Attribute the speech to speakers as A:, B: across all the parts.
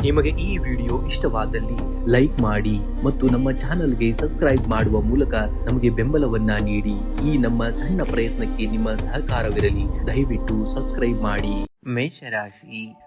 A: ನಿಮಗೆ ಈ ವಿಡಿಯೋ ಇಷ್ಟವಾದಲ್ಲಿ ಲೈಕ್ ಮಾಡಿ ಮತ್ತು ನಮ್ಮ ಚಾನಲ್ಗೆ ಸಬ್ಸ್ಕ್ರೈಬ್ ಮಾಡುವ ಮೂಲಕ ನಮಗೆ ಬೆಂಬಲವನ್ನ ನೀಡಿ. ಈ ನಮ್ಮ ಸಣ್ಣ ಪ್ರಯತ್ನಕ್ಕೆ ನಿಮ್ಮ ಸಹಕಾರವಿರಲಿ. ದಯವಿಟ್ಟು ಸಬ್ಸ್ಕ್ರೈಬ್ ಮಾಡಿ.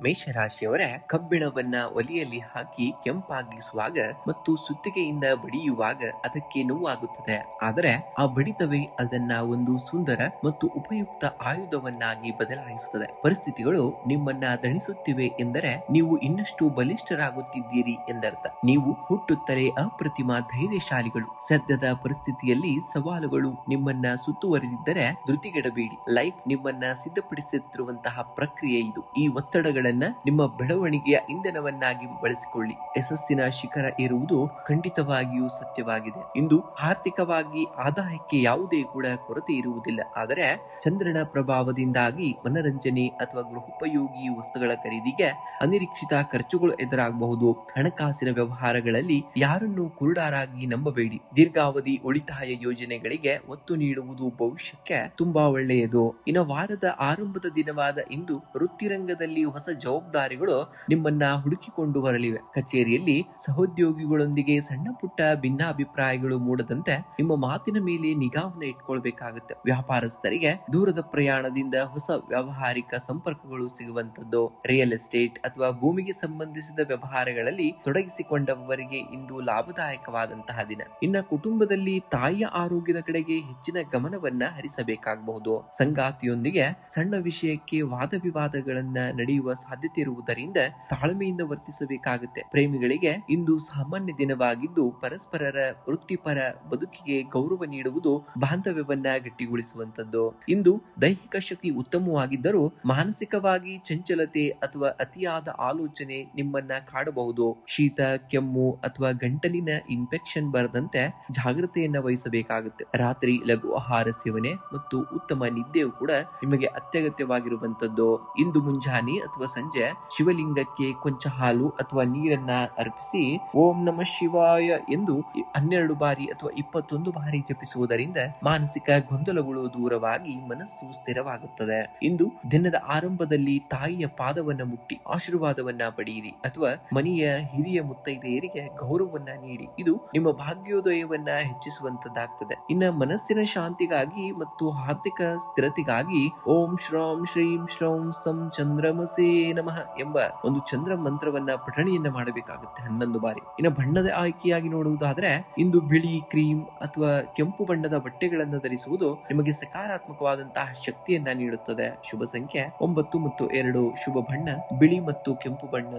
A: ಮೇಷರಾಶಿಯವರ ಕಬ್ಬಿಣವನ್ನ ಒಲೆಯಲ್ಲಿ ಹಾಕಿ ಕೆಂಪಾಗಿಸುವಾಗ ಮತ್ತು ಸುತ್ತಿಗೆಯಿಂದ ಬಡಿಯುವಾಗ ಅದಕ್ಕೆ ನೋವಾಗುತ್ತದೆ. ಆದರೆ ಆ ಬಡಿತವೇ ಅದನ್ನ ಒಂದು ಸುಂದರ ಮತ್ತು ಉಪಯುಕ್ತ ಆಯುಧವನ್ನಾಗಿ ಬದಲಾಯಿಸುತ್ತದೆ. ಪರಿಸ್ಥಿತಿಗಳು ನಿಮ್ಮನ್ನ ದಣಿಸುತ್ತಿವೆ ಎಂದರೆ ನೀವು ಇನ್ನಷ್ಟು ಬಲಿಷ್ಠರಾಗುತ್ತಿದ್ದೀರಿ ಎಂದರ್ಥ. ನೀವು ಹುಟ್ಟುತ್ತಲೇ ಅಪ್ರತಿಮ ಧೈರ್ಯಶಾಲಿಗಳು. ಸದ್ಯದ ಪರಿಸ್ಥಿತಿಯಲ್ಲಿ ಸವಾಲುಗಳು ನಿಮ್ಮನ್ನ ಸುತ್ತುವರಿದಿದ್ದರೆ ಧೃತಿಗೆಡಬೇಡಿ. ಲೈಫ್ ನಿಮ್ಮನ್ನ ಸಿದ್ಧಪಡಿಸುತ್ತಿರುವಂತಹ ಪ್ರಕ್ರಿಯೆ ಇದು. ಈ ಒತ್ತಡಗಳನ್ನ ನಿಮ್ಮ ಬೆಳವಣಿಗೆಯ ಇಂಧನವನ್ನಾಗಿ ಬಳಸಿಕೊಳ್ಳಿ. ಯಶಸ್ಸಿನ ಶಿಖರ ಏರುವುದು ಖಂಡಿತವಾಗಿಯೂ ಸತ್ಯವಾಗಿದೆ. ಇಂದು ಆರ್ಥಿಕವಾಗಿ ಆದಾಯಕ್ಕೆ ಯಾವುದೇ ಕೂಡ ಕೊರತೆ ಇರುವುದಿಲ್ಲ. ಆದರೆ ಚಂದ್ರನ ಪ್ರಭಾವದಿಂದಾಗಿ ಮನರಂಜನೆ ಅಥವಾ ಗೃಹೋಪಯೋಗಿ ವಸ್ತುಗಳ ಖರೀದಿಗೆ ಅನಿರೀಕ್ಷಿತ ಖರ್ಚುಗಳು ಎದುರಾಗಬಹುದು. ಹಣಕಾಸಿನ ವ್ಯವಹಾರಗಳಲ್ಲಿ ಯಾರನ್ನು ಕುರುಡರಾಗಿ ನಂಬಬೇಡಿ. ದೀರ್ಘಾವಧಿ ಉಳಿತಾಯ ಯೋಜನೆಗಳಿಗೆ ಒತ್ತು ನೀಡುವುದು ಭವಿಷ್ಯಕ್ಕೆ ತುಂಬಾ ಒಳ್ಳೆಯದು. ಇನ್ನು ವಾರದ ಆರಂಭದ ದಿನವಾದ ಇಂದು ವೃತ್ತಿರಂಗದಲ್ಲಿ ಹೊಸ ಜವಾಬ್ದಾರಿಗಳು ನಿಮ್ಮನ್ನ ಹುಡುಕಿಕೊಂಡು ಬರಲಿವೆ. ಕಚೇರಿಯಲ್ಲಿ ಸಹೋದ್ಯೋಗಿಗಳೊಂದಿಗೆ ಸಣ್ಣ ಪುಟ್ಟ ಭಿನ್ನಾಭಿಪ್ರಾಯಗಳು ಮೂಡದಂತೆ ನಿಮ್ಮ ಮಾತಿನ ಮೇಲೆ ನಿಗಾವನ್ನ ಇಟ್ಕೊಳ್ಬೇಕಾಗುತ್ತೆ. ವ್ಯಾಪಾರಸ್ಥರಿಗೆ ದೂರದ ಪ್ರಯಾಣದಿಂದ ಹೊಸ ವ್ಯಾವಹಾರಿಕ ಸಂಪರ್ಕಗಳು ಸಿಗುವಂತದ್ದು. ರಿಯಲ್ ಎಸ್ಟೇಟ್ ಅಥವಾ ಭೂಮಿಗೆ ಸಂಬಂಧಿಸಿದ ವ್ಯವಹಾರಗಳಲ್ಲಿ ತೊಡಗಿಸಿಕೊಂಡವರಿಗೆ ಇಂದು ಲಾಭದಾಯಕವಾದಂತಹ ದಿನ. ಇನ್ನ ಕುಟುಂಬದಲ್ಲಿ ತಾಯಿಯ ಆರೋಗ್ಯದ ಕಡೆಗೆ ಹೆಚ್ಚಿನ ಗಮನವನ್ನ ಹರಿಸಬೇಕಾಗಬಹುದು. ಸಂಗಾತಿಯೊಂದಿಗೆ ಸಣ್ಣ ವಿಷಯಕ್ಕೆ ವಾದ ವಿವಾದಗಳನ್ನ ನಡೆಯುವ ಸಾಧ್ಯತೆ ಇರುವುದರಿಂದ ತಾಳ್ಮೆಯಿಂದ ವರ್ತಿಸಬೇಕಾಗುತ್ತೆ. ಪ್ರೇಮಿಗಳಿಗೆ ಇಂದು ಸಾಮಾನ್ಯ ದಿನವಾಗಿದ್ದು ಪರಸ್ಪರರ ವೃತ್ತಿಪರ ಬದುಕಿಗೆ ಗೌರವ ನೀಡುವುದು ಬಾಂಧವ್ಯವನ್ನ ಗಟ್ಟಿಗೊಳಿಸುವಂತದ್ದು. ಇಂದು ದೈಹಿಕ ಶಕ್ತಿ ಉತ್ತಮವಾಗಿದ್ದರೂ ಮಾನಸಿಕವಾಗಿ ಚಂಚಲತೆ ಅಥವಾ ಅತಿಯಾದ ಆಲೋಚನೆ ನಿಮ್ಮನ್ನ ಕಾಡಬಹುದು. ಶೀತ, ಕೆಮ್ಮು ಅಥವಾ ಗಂಟಲಿನ ಇನ್ಫೆಕ್ಷನ್ ಬರದಂತೆ ಜಾಗ್ರತೆಯನ್ನ ವಹಿಸಬೇಕಾಗುತ್ತೆ. ರಾತ್ರಿ ಲಘು ಆಹಾರ ಸೇವನೆ ಮತ್ತು ಉತ್ತಮ ನಿದ್ದೆಯು ಕೂಡ ನಿಮಗೆ ಅತ್ಯಗತ್ಯವಾಗಿರುವಂತದ್ದು. ಇಂದು ಮುಂಜಾನೆ ಅಥವಾ ಸಂಜೆ ಶಿವಲಿಂಗಕ್ಕೆ ಕೊಂಚ ಹಾಲು ಅಥವಾ ನೀರನ್ನ ಅರ್ಪಿಸಿ ಓಂ ನಮಃ ಶಿವಾಯ ಎಂದು 12 ಬಾರಿ ಅಥವಾ 21 ಬಾರಿ ಜಪಿಸುವುದರಿಂದ ಮಾನಸಿಕ ಗೊಂದಲಗಳು ದೂರವಾಗಿ ಮನಸ್ಸು ಸ್ಥಿರವಾಗುತ್ತದೆ. ಇಂದು ದಿನದ ಆರಂಭದಲ್ಲಿ ತಾಯಿಯ ಪಾದವನ್ನ ಮುಟ್ಟಿ ಆಶೀರ್ವಾದವನ್ನ ಪಡೆಯಿರಿ ಅಥವಾ ಮನೆಯ ಹಿರಿಯ ಮುತ್ತೈದೆಯರಿಗೆ ಗೌರವವನ್ನ ನೀಡಿ. ಇದು ನಿಮ್ಮ ಭಾಗ್ಯೋದಯವನ್ನ ಹೆಚ್ಚಿಸುವಂತದ್ದಾಗ್ತದೆ. ಇನ್ನ ಮನಸ್ಸಿನ ಶಾಂತಿಗಾಗಿ ಮತ್ತು ಆರ್ಥಿಕ ಸ್ಥಿರತೆಗಾಗಿ ಓಂ ಶ್ರಾಂ ಶ್ರೀಂ ಶ್ರೌಂ ಸಂ ಚಂದ್ರಮಸೇ ನಮಃ ಎಂಬ ಒಂದು ಚಂದ್ರ ಮಂತ್ರವನ್ನ ಪಠಣೆಯನ್ನ ಮಾಡಬೇಕಾಗುತ್ತೆ 11 ಬಾರಿ. ಇನ್ನು ಬಣ್ಣದ ಆಯ್ಕೆಯಾಗಿ ನೋಡುವುದಾದ್ರೆ ಇಂದು ಬಿಳಿ, ಕ್ರೀಮ್ ಅಥವಾ ಕೆಂಪು ಬಣ್ಣದ ಬಟ್ಟೆಗಳನ್ನು ಧರಿಸುವುದು ನಿಮಗೆ ಸಕಾರಾತ್ಮಕವಾದಂತಹ ಶಕ್ತಿಯನ್ನ ನೀಡುತ್ತದೆ. ಶುಭ ಸಂಖ್ಯೆ 9 ಮತ್ತು 2. ಶುಭ ಬಣ್ಣ ಬಿಳಿ ಮತ್ತು ಕೆಂಪು ಬಣ್ಣ.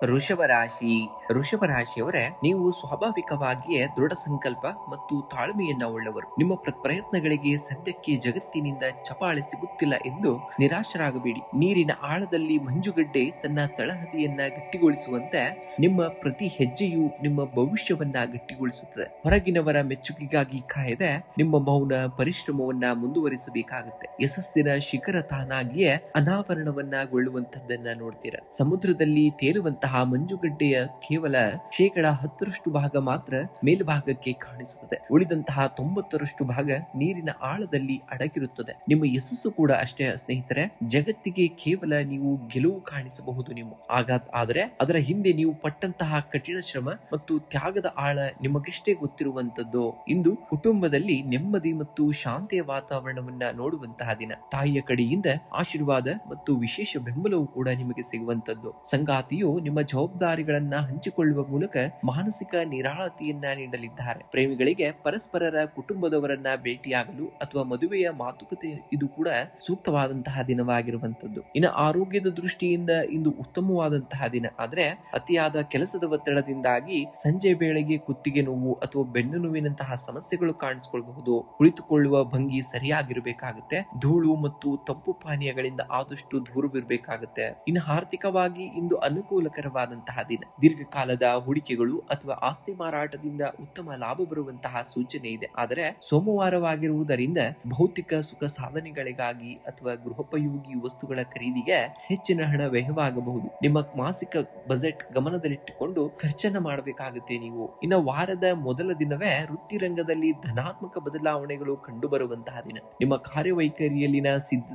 A: ವೃಷಭ ರಾಶಿಯವರೇ, ನೀವು ಸ್ವಾಭಾವಿಕವಾಗಿಯೇ ದೃಢ ಸಂಕಲ್ಪ ಮತ್ತು ತಾಳ್ಮೆಯನ್ನ ಉಳ್ಳವರು. ನಿಮ್ಮ ಪ್ರಯತ್ನಗಳಿಗೆ ಸದ್ಯಕ್ಕೆ ಜಗತ್ತಿನಿಂದ ಚಪಾಳೆ ಸಿಗುತ್ತಿಲ್ಲ ಎಂದು ನಿರಾಶರಾಗಬೇಡಿ. ನೀರಿನ ಆಳದಲ್ಲಿ ಮಂಜುಗಡ್ಡೆ ತನ್ನ ತಳಹದಿಯನ್ನ ಗಟ್ಟಿಗೊಳಿಸುವಂತೆ ನಿಮ್ಮ ಪ್ರತಿ ಹೆಜ್ಜೆಯು ನಿಮ್ಮ ಭವಿಷ್ಯವನ್ನ ಗಟ್ಟಿಗೊಳಿಸುತ್ತದೆ. ಹೊರಗಿನವರ ಮೆಚ್ಚುಗೆಗಾಗಿ ಕಾಯದೆ ನಿಮ್ಮ ಮೌನ ಪರಿಶ್ರಮವನ್ನ ಮುಂದುವರಿಸಬೇಕಾಗುತ್ತೆ. ಯಶಸ್ಸಿನ ಶಿಖರ ತಾನಾಗಿಯೇ ಅನಾವರಣವನ್ನಗೊಳ್ಳುವಂತದ್ದನ್ನ ನೋಡ್ತೀರಾ. ಸಮುದ್ರದಲ್ಲಿ ತೇಲುವಂತಹ ಮಂಜುಗಡ್ಡೆಯ ಕೇವಲ 10% ಭಾಗ ಮಾತ್ರ ಮೇಲ್ಭಾಗಕ್ಕೆ ಕಾಣಿಸುತ್ತದೆ. ಉಳಿದಂತಹ 90% ಭಾಗ ನೀರಿನ ಆಳದಲ್ಲಿ ಅಡಗಿರುತ್ತದೆ. ನಿಮ್ಮ ಯಶಸ್ಸು ಕೂಡ ಅಷ್ಟೇ ಸ್ನೇಹಿತರೆ. ಜಗತ್ತಿಗೆ ಕೇವಲ ನೀವು ಗೆಲುವು ಕಾಣಿಸಬಹುದು ಆದರೆ ಅದರ ಹಿಂದೆ ನೀವು ಪಟ್ಟಂತಹ ಕಠಿಣ ಶ್ರಮ ಮತ್ತು ತ್ಯಾಗದ ಆಳ ನಿಮಗಷ್ಟೇ ಗೊತ್ತಿರುವಂತದ್ದು. ಇಂದು ಕುಟುಂಬದಲ್ಲಿ ನೆಮ್ಮದಿ ಮತ್ತು ಶಾಂತಿಯ ವಾತಾವರಣವನ್ನ ನೋಡುವಂತಹ ದಿನ. ತಾಯಿಯ ಕಡೆಯಿಂದ ಆಶೀರ್ವಾದ ಮತ್ತು ವಿಶೇಷ ಬೆಂಬಲವು ಕೂಡ ನಿಮಗೆ ಸಿಗುವಂತದ್ದು. ಸಂಗಾತಿಯು ನಿಮ್ಮ ಜವಾಬ್ದಾರಿಗಳನ್ನ ಹಂಚಿಕೊಳ್ಳುವ ಮೂಲಕ ಮಾನಸಿಕ ನಿರಾಳತೆಯನ್ನ ನೀಡಲಿದ್ದಾರೆ. ಪ್ರೇಮಿಗಳಿಗೆ ಪರಸ್ಪರರ ಕುಟುಂಬದವರನ್ನ ಭೇಟಿಯಾಗಲು ಅಥವಾ ಮದುವೆಯ ಮಾತುಕತೆ ಇದು ಕೂಡ ಸೂಕ್ತವಾದಂತಹ ದಿನವಾಗಿರುವಂತದ್ದು. ಇನ್ನು ಆರೋಗ್ಯದ ದೃಷ್ಟಿಯಿಂದ ಇಂದು ಉತ್ತಮವಾದಂತಹ ದಿನ. ಆದ್ರೆ ಅತಿಯಾದ ಕೆಲಸದ ಒತ್ತಡದಿಂದಾಗಿ ಸಂಜೆ ವೇಳೆಗೆ ಕುತ್ತಿಗೆ ನೋವು ಅಥವಾ ಬೆನ್ನು ನೋವಿನಂತಹ ಸಮಸ್ಯೆಗಳು ಕಾಣಿಸಿಕೊಳ್ಳಬಹುದು. ಕುಳಿತುಕೊಳ್ಳುವ ಭಂಗಿ ಸರಿಯಾಗಿರಬೇಕಾಗುತ್ತೆ. ಧೂಳು ಮತ್ತು ತಂಪು ಪಾನೀಯಗಳಿಂದ ಆದಷ್ಟು ದೂರವಿರಬೇಕಾಗುತ್ತೆ. ಇನ್ನು ಆರ್ಥಿಕವಾಗಿ ಇಂದು ಅನುಕೂಲಕರವಾದಂತಹ ದಿನ. ದೀರ್ಘಕಾಲದ ಹೂಡಿಕೆಗಳು ಅಥವಾ ಆಸ್ತಿ ಮಾರಾಟದಿಂದ ಉತ್ತಮ ಲಾಭ ಬರುವಂತಹ ಸೂಚನೆ ಇದೆ. ಆದರೆ ಸೋಮವಾರವಾಗಿರುವುದರಿಂದ ಭೌತಿಕ ಸುಖ ಸಾಧನೆಗಳಿಗಾಗಿ ಅಥವಾ ಗೃಹೋಪಯೋಗಿ ವಸ್ತುಗಳ ಖರೀದಿಗೆ ಹೆಚ್ಚಿನ ಹಣ ವ್ಯಯವಾಗಬಹುದು. ನಿಮ್ಮ ಮಾಸಿಕ ಬಜೆಟ್ ಗಮನದಲ್ಲಿಟ್ಟುಕೊಂಡು ಖರ್ಚನ್ನ ಮಾಡಬೇಕಾಗುತ್ತೆ ನೀವು. ಇನ್ನು ವಾರದ ಮೊದಲ ದಿನವೇ ವೃತ್ತಿ ರಂಗದಲ್ಲಿ ಧನಾತ್ಮಕ ಬದಲಾವಣೆಗಳು ಕಂಡು ಬರುವಂತಹ ದಿನ. ನಿಮ್ಮ ಕಾರ್ಯವೈಖರಿಯಲ್ಲಿನ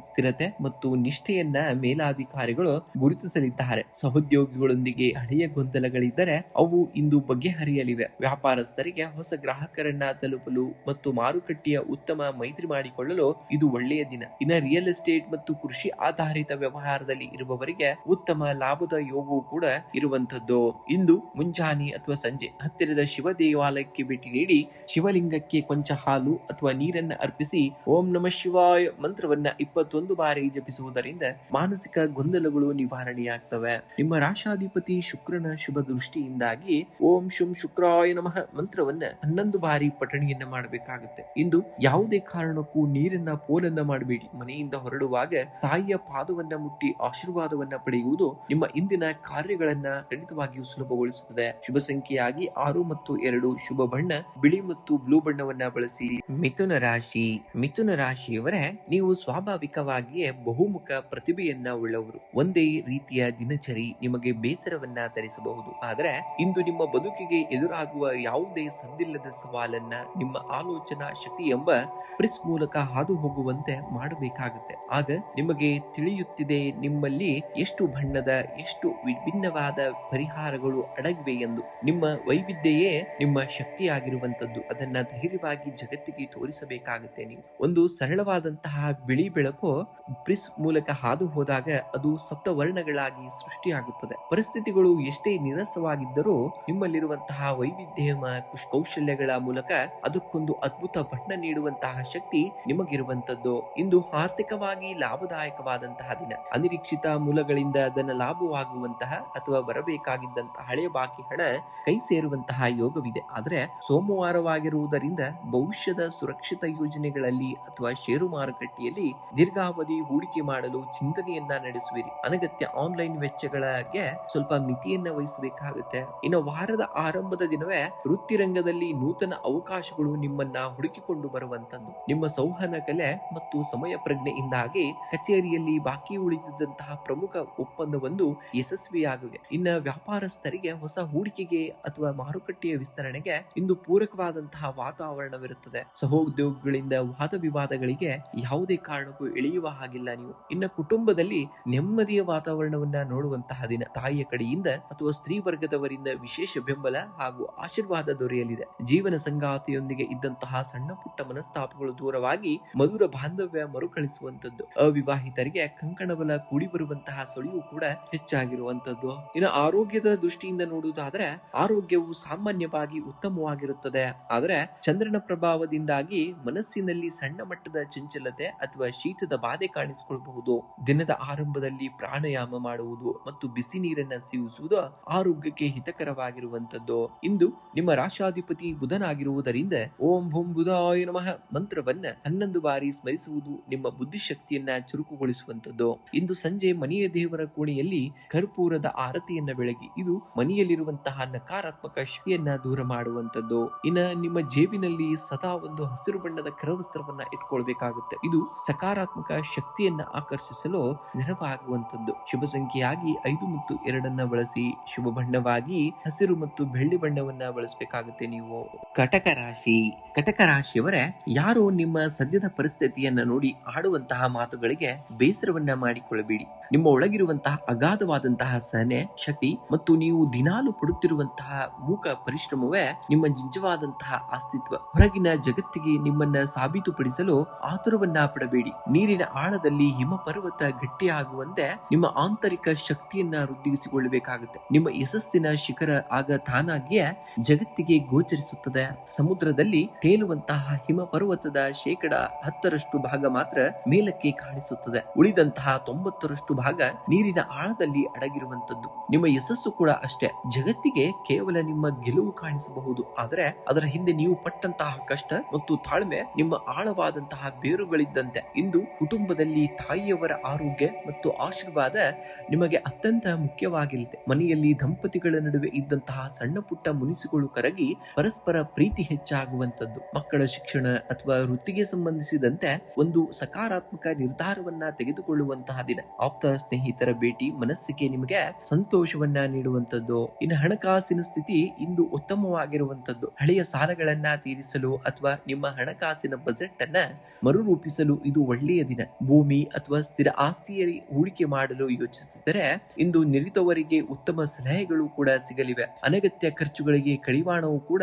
A: ಸ್ಥಿರತೆ ಮತ್ತು ನಿಷ್ಠೆಯನ್ನ ಮೇಲಾಧಿಕಾರಿಗಳು ಗುರುತಿಸಲಿದ್ದಾರೆ. ಸಹೋದ್ಯೋಗಿಗಳೊಂದಿಗೆ ನಿಮ್ಮೊಂದಿಗೆ ಹಳೆಯ ಗೊಂದಲಗಳಿದ್ದರೆ ಅವು ಇಂದು ಬಗೆಹರಿಯಲಿವೆ. ವ್ಯಾಪಾರಸ್ಥರಿಗೆ ಹೊಸ ಗ್ರಾಹಕರನ್ನ ತಲುಪಲು ಮತ್ತು ಮಾರುಕಟ್ಟೆಯ ಉತ್ತಮ ಮೈತ್ರಿ ಮಾಡಿಕೊಳ್ಳಲು ಇದು ಒಳ್ಳೆಯ ದಿನ. ಇನ್ನು ರಿಯಲ್ ಎಸ್ಟೇಟ್ ಮತ್ತು ಕೃಷಿ ಆಧಾರಿತ ವ್ಯವಹಾರದಲ್ಲಿ ಇರುವವರಿಗೆ ಉತ್ತಮ ಲಾಭದ ಯೋಗವೂ ಕೂಡ ಇರುವಂತದ್ದು. ಇಂದು ಮುಂಜಾನೆ ಅಥವಾ ಸಂಜೆ ಹತ್ತಿರದ ಶಿವ ದೇವಾಲಯಕ್ಕೆ ಭೇಟಿ ನೀಡಿ ಶಿವಲಿಂಗಕ್ಕೆ ಕೊಂಚ ಹಾಲು ಅಥವಾ ನೀರನ್ನ ಅರ್ಪಿಸಿ ಓಂ ನಮಃ ಶಿವಾಯ ಮಂತ್ರವನ್ನ 21 ಬಾರಿ ಜಪಿಸುವುದರಿಂದ ಮಾನಸಿಕ ಗೊಂದಲಗಳು ನಿವಾರಣೆಯಾಗ್ತವೆ. ನಿಮ್ಮ ರಾಶಾಧಿಪತಿ ಶುಕ್ರನ ಶುಭ ದೃಷ್ಟಿಯಿಂದಾಗಿ ಓಂ ಶುಂ ಶುಕ್ರಾಯ ನಮಃ ಮಂತ್ರವನ್ನ 11 ಬಾರಿ ಪಠಣಿಯನ್ನ ಮಾಡಬೇಕಾಗುತ್ತೆ. ಇಂದು ಯಾವುದೇ ಕಾರಣಕ್ಕೂ ನೀರನ್ನ ಪೋಲನ್ನ ಮಾಡಬೇಡಿ. ಮನೆಯಿಂದ ಹೊರಡುವಾಗ ತಾಯಿಯ ಪಾದವನ್ನ ಮುಟ್ಟಿ ಆಶೀರ್ವಾದವನ್ನ ಪಡೆಯುವುದು ನಿಮ್ಮ ಇಂದಿನ ಕಾರ್ಯಗಳನ್ನ ಖಂಡಿತವಾಗಿಯೂ ಸುಲಭಗೊಳಿಸುತ್ತದೆ. ಶುಭ ಸಂಖ್ಯೆಯಾಗಿ 6 ಮತ್ತು 2, ಶುಭ ಬಣ್ಣ ಬಿಳಿ ಮತ್ತು ಬ್ಲೂ ಬಣ್ಣವನ್ನ ಬಳಸಿ. ಮಿಥುನ ರಾಶಿ. ಮಿಥುನ ರಾಶಿಯವರೇ, ನೀವು ಸ್ವಾಭಾವಿಕವಾಗಿಯೇ ಬಹುಮುಖ ಪ್ರತಿಭೆಯನ್ನ ಉಳ್ಳವರು. ಒಂದೇ ರೀತಿಯ ದಿನಚರಿ ನಿಮಗೆ ಬೇಸರವನ್ನ ತರಿಸಬಹುದು. ಆದರೆ ಇಂದು ನಿಮ್ಮ ಬದುಕಿಗೆ ಎದುರಾಗುವ ಯಾವುದೇ ಸದ್ದಿಲ್ಲದ ಸವಾಲನ್ನ ನಿಮ್ಮ ಆಲೋಚನಾ ಶಕ್ತಿ ಎಂಬ ಪ್ರಿಸ್ ಮೂಲಕ ಹಾದು ಹೋಗುವಂತೆ ಮಾಡಬೇಕಾಗುತ್ತೆ. ಆಗ ನಿಮಗೆ ತಿಳಿಯುತ್ತಿದೆ ನಿಮ್ಮಲ್ಲಿ ಎಷ್ಟು ಬಣ್ಣದ, ಎಷ್ಟು ವಿಭಿನ್ನವಾದ ಪರಿಹಾರಗಳು ಅಡಗಿವೆ ಎಂದು. ನಿಮ್ಮ ವೈವಿಧ್ಯೆಯೇ ನಿಮ್ಮ ಶಕ್ತಿಯಾಗಿರುವಂತದ್ದು. ಅದನ್ನ ಧೈರ್ಯವಾಗಿ ಜಗತ್ತಿಗೆ ತೋರಿಸಬೇಕಾಗುತ್ತೆ. ನೀವು ಒಂದು ಸರಳವಾದಂತಹ ಬಿಳಿ ಬೆಳಕು ಪ್ರಿಸ್ ಮೂಲಕ ಹಾದು ಹೋದಾಗ ಅದು ಸಪ್ತವರ್ಣಗಳಾಗಿ ಸೃಷ್ಟಿಯಾಗುತ್ತದೆ. ಪರಿಸ್ಥಿತಿಗಳು ಎಷ್ಟೇ ನಿರಸವಾಗಿದ್ದರೂ ನಿಮ್ಮಲ್ಲಿರುವಂತಹ ವೈವಿಧ್ಯ ಕೌಶಲ್ಯಗಳ ಮೂಲಕ ಅದಕ್ಕೊಂದು ಅದ್ಭುತ ಬಣ್ಣ ನೀಡುವಂತಹ ಶಕ್ತಿ ನಿಮಗಿರುವಂತದ್ದು. ಇಂದು ಆರ್ಥಿಕವಾಗಿ ಲಾಭದಾಯಕವಾದಂತಹ ದಿನ. ಅನಿರೀಕ್ಷಿತ ಮೂಲಗಳಿಂದ ಅದನ್ನ ಲಾಭವಾಗುವಂತಹ ಅಥವಾ ಬರಬೇಕಾಗಿದ್ದಂತಹ ಹಳೆಯ ಬಾಕಿ ಹಣ ಕೈ ಸೇರುವಂತಹ ಯೋಗವಿದೆ. ಆದರೆ ಸೋಮವಾರವಾಗಿರುವುದರಿಂದ ಭವಿಷ್ಯದ ಸುರಕ್ಷಿತ ಯೋಜನೆಗಳಲ್ಲಿ ಅಥವಾ ಷೇರು ಮಾರುಕಟ್ಟೆಯಲ್ಲಿ ದೀರ್ಘಾವಧಿ ಹೂಡಿಕೆ ಮಾಡಲು ಚಿಂತನೆಯನ್ನ ನಡೆಸುವಿರಿ. ಅನಗತ್ಯ ಆನ್ಲೈನ್ ವೆಚ್ಚಗಳಿಗೆ ಸ್ವಲ್ಪ ಮಿತಿಯನ್ನ ವಹಿಸಬೇಕಾಗುತ್ತೆ. ಇನ್ನು ವಾರದ ಆರಂಭದ ದಿನವೇ ವೃತ್ತಿರಂಗದಲ್ಲಿ ನೂತನ ಅವಕಾಶಗಳು ನಿಮ್ಮನ್ನ ಹುಡುಕಿಕೊಂಡು ಬರುವಂತದ್ದು. ನಿಮ್ಮ ಸಂವಹನ ಕಲೆ ಮತ್ತು ಸಮಯ ಪ್ರಜ್ಞೆಯಿಂದಾಗಿ ಕಚೇರಿಯಲ್ಲಿ ಬಾಕಿ ಉಳಿದಿದ್ದಂತಹ ಪ್ರಮುಖ ಒಪ್ಪಂದವೊಂದು ಯಶಸ್ವಿಯಾಗಿವೆ. ಇನ್ನು ವ್ಯಾಪಾರಸ್ಥರಿಗೆ ಹೊಸ ಹೂಡಿಕೆಗೆ ಅಥವಾ ಮಾರುಕಟ್ಟೆಯ ವಿಸ್ತರಣೆಗೆ ಇಂದು ಪೂರಕವಾದಂತಹ ವಾತಾವರಣವಿರುತ್ತದೆ. ಸಹೋದ್ಯೋಗಿಗಳಿಂದ ವಾದ ವಿವಾದಗಳಿಗೆ ಯಾವುದೇ ಕಾರಣಕ್ಕೂ ಇಳಿಯುವ ಹಾಗಿಲ್ಲ ನೀವು. ಇನ್ನು ಕುಟುಂಬದಲ್ಲಿ ನೆಮ್ಮದಿಯ ವಾತಾವರಣವನ್ನ ನೋಡುವಂತಹ ದಿನ. ತಾಯಿಯ ಕಡೆಯಿಂದ ಅಥವಾ ಸ್ತ್ರೀ ವರ್ಗದವರಿಂದ ವಿಶೇಷ ಬೆಂಬಲ ಹಾಗೂ ಆಶೀರ್ವಾದ ದೊರೆಯಲಿದೆ. ಜೀವನ ಸಂಗಾತಿಯೊಂದಿಗೆ ಇದ್ದಂತಹ ಸಣ್ಣ ಪುಟ್ಟ ಮನಸ್ತಾಪಗಳು ದೂರವಾಗಿ ಮಧುರ ಬಾಂಧವ್ಯ ಮರುಕಳಿಸುವಂತದ್ದು. ಅವಿವಾಹಿತರಿಗೆ ಕಂಕಣಬಲ ಕೂಡಿ ಬರುವಂತಹ ಸುಳಿವು ಕೂಡ ಹೆಚ್ಚಾಗಿರುವಂತದ್ದು. ಇನ್ನು ಆರೋಗ್ಯದ ದೃಷ್ಟಿಯಿಂದ ನೋಡುವುದಾದ್ರೆ ಆರೋಗ್ಯವು ಸಾಮಾನ್ಯವಾಗಿ ಉತ್ತಮವಾಗಿರುತ್ತದೆ. ಆದರೆ ಚಂದ್ರನ ಪ್ರಭಾವದಿಂದಾಗಿ ಮನಸ್ಸಿನಲ್ಲಿ ಸಣ್ಣ ಮಟ್ಟದ ಚಂಚಲತೆ ಅಥವಾ ಶೀತದ ಬಾಧೆ ಕಾಣಿಸಿಕೊಳ್ಳಬಹುದು. ದಿನದ ಆರಂಭದಲ್ಲಿ ಪ್ರಾಣಾಯಾಮ ಮಾಡುವುದು ಮತ್ತು ಬಿಸಿ ನೀರನ್ನ ಸೇವಿಸುವುದು ಆರೋಗ್ಯಕ್ಕೆ ಹಿತಕರವಾಗಿರುವಂತದ್ದು. ಇಂದು ನಿಮ್ಮ ರಾಶಾಧಿಪತಿ ಬುಧನಾಗಿರುವುದರಿಂದ ಓಂ ಭೂಂ ಬುಧಾಯ ನಮಃ ಮಂತ್ರವನ್ನ 11 ಬಾರಿ ಸ್ಮರಿಸುವುದು ನಿಮ್ಮ ಬುದ್ಧಿಶಕ್ತಿಯನ್ನ ಚುರುಕುಗೊಳಿಸುವಂತದ್ದು. ಇಂದು ಸಂಜೆ ಮನೆಯ ದೇವರ ಕೋಣೆಯಲ್ಲಿ ಕರ್ಪೂರದ ಆರತಿಯನ್ನ ಬೆಳಗಿ. ಇದು ಮನೆಯಲ್ಲಿರುವಂತಹ ನಕಾರಾತ್ಮಕ ಶಕ್ತಿಯನ್ನ ದೂರ ಮಾಡುವಂತದ್ದು. ಇನ್ನ ನಿಮ್ಮ ಜೇಬಿನಲ್ಲಿ ಸದಾ ಒಂದು ಹಸಿರು ಬಣ್ಣದ ಕರವಸ್ತ್ರವನ್ನ ಇಟ್ಕೊಳ್ಬೇಕಾಗುತ್ತೆ. ಇದು ಸಕಾರಾತ್ಮಕ ಶಕ್ತಿಯನ್ನ ಆಕರ್ಷಿಸಲು ನೆರವಾಗುವಂತದ್ದು. ಶುಭ ಸಂಖ್ಯೆಯಾಗಿ 5 ಮತ್ತು 2 ಬಳಸಿ. ಶುಭ ಬಣ್ಣವಾಗಿ ಹಸಿರು ಮತ್ತು ಬೆಳ್ಳಿ ಬಣ್ಣವನ್ನ ಬಳಸಬೇಕಾಗುತ್ತೆ ನೀವು. ಕಟಕ ರಾಶಿ. ಕಟಕ ರಾಶಿಯವರೇ, ಯಾರೋ ನಿಮ್ಮ ಸದ್ಯದ ಪರಿಸ್ಥಿತಿಯನ್ನ ನೋಡಿ ಆಡುವಂತಹ ಮಾತುಗಳಿಗೆ ಬೇಸರವನ್ನ ಮಾಡಿಕೊಳ್ಳಬೇಡಿ. ನಿಮ್ಮ ಒಳಗಿರುವಂತಹ ಅಗಾಧವಾದಂತಹ ಸಹನೆ ಶಕ್ತಿ ಮತ್ತು ನೀವು ದಿನಾಲು ಪಡುತ್ತಿರುವಂತಹ ಮೂಕ ಪರಿಶ್ರಮವೇ ನಿಮ್ಮ ನಿಜವಾದಂತಹ ಅಸ್ತಿತ್ವ. ಹೊರಗಿನ ಜಗತ್ತಿಗೆ ನಿಮ್ಮನ್ನ ಸಾಬೀತುಪಡಿಸಲು ಆತುರವನ್ನ ಪಡಬೇಡಿ. ನೀರಿನ ಆಳದಲ್ಲಿ ಹಿಮ ಪರ್ವತ ಗಟ್ಟಿಯಾಗುವಂತೆ ನಿಮ್ಮ ಆಂತರಿಕ ಶಕ್ತಿಯನ್ನ ವೃದ್ಧಿಸಿಕೊಳ್ಳಬೇಕಾಗುತ್ತೆ. ನಿಮ್ಮ ಯಶಸ್ಸಿನ ಶಿಖರ ಆಗ ತಾನಾಗಿಯೇ ಜಗತ್ತಿಗೆ ಗೋಚರಿಸುತ್ತದೆ. ಸಮುದ್ರದಲ್ಲಿ ತೇಲುವಂತಹ ಹಿಮ ಪರ್ವತದ 10% ಭಾಗ ಮಾತ್ರ ಮೇಲಕ್ಕೆ ಕಾಣಿಸುತ್ತದೆ. ಉಳಿದಂತಹ 90% ಭಾಗ ನೀರಿನ ಆಳದಲ್ಲಿ ಅಡಗಿರುವಂತದ್ದು. ನಿಮ್ಮ ಯಶಸ್ಸು ಕೂಡ ಅಷ್ಟೇ. ಜಗತ್ತಿಗೆ ಕೇವಲ ನಿಮ್ಮ ಗೆಲುವು ಕಾಣಿಸಬಹುದು, ಆದರೆ ಅದರ ಹಿಂದೆ ನೀವು ಪಟ್ಟಂತಹ ಕಷ್ಟ ಮತ್ತು ತಾಳ್ಮೆ ನಿಮ್ಮ ಆಳವಾದಂತಹ ಬೇರುಗಳಿದ್ದಂತೆ. ಇಂದು ಕುಟುಂಬದಲ್ಲಿ ತಾಯಿಯವರ ಆರೋಗ್ಯ ಮತ್ತು ಆಶೀರ್ವಾದ ನಿಮಗೆ ಅತ್ಯಂತ ಮುಖ್ಯವಾಗಿರುತ್ತೆ. ಮನೆಯಲ್ಲಿ ದಂಪತಿಗಳ ನಡುವೆ ಇದ್ದಂತಹ ಸಣ್ಣ ಪುಟ್ಟ ಮುನಿಸುಗಳು ಕರಗಿ ಪರಸ್ಪರ ಪ್ರೀತಿ ಹೆಚ್ಚಾಗುವಂತದ್ದು. ಮಕ್ಕಳ ಶಿಕ್ಷಣ ಅಥವಾ ವೃತ್ತಿಗೆ ಸಂಬಂಧಿಸಿದಂತೆ ಒಂದು ಸಕಾರಾತ್ಮಕ ನಿರ್ಧಾರವನ್ನ ತೆಗೆದುಕೊಳ್ಳುವಂತಹ ದಿನ. ಆಪ್ತ ಸ್ನೇಹಿತರ ಭೇಟಿ ಮನಸ್ಸಿಗೆ ನಿಮಗೆ ಸಂತೋಷವನ್ನ ನೀಡುವಂತದ್ದು. ಇನ್ನು ಹಣಕಾಸಿನ ಸ್ಥಿತಿ ಇಂದು ಉತ್ತಮವಾಗಿರುವಂತದ್ದು. ಹಳೆಯ ಸಾಲಗಳನ್ನ ತೀರಿಸಲು ಅಥವಾ ನಿಮ್ಮ ಹಣಕಾಸಿನ ಬಜೆಟ್ ಅನ್ನ ಮರುರೂಪಿಸಲು ಇದು ಒಳ್ಳೆಯ ದಿನ. ಭೂಮಿ ಅಥವಾ ಸ್ಥಿರ ಆಸ್ತಿಯಲ್ಲಿ ಹೂಡಿಕೆ ಮಾಡಲು ಯೋಚಿಸಿದರೆ ಇಂದು ನಿರೀತ ನಿಮ್ಮವರಿಗೆ ಉತ್ತಮ ಸಲಹೆಗಳು ಕೂಡ ಸಿಗಲಿವೆ. ಅನಗತ್ಯ ಖರ್ಚುಗಳಿಗೆ ಕಡಿವಾಣವು ಕೂಡ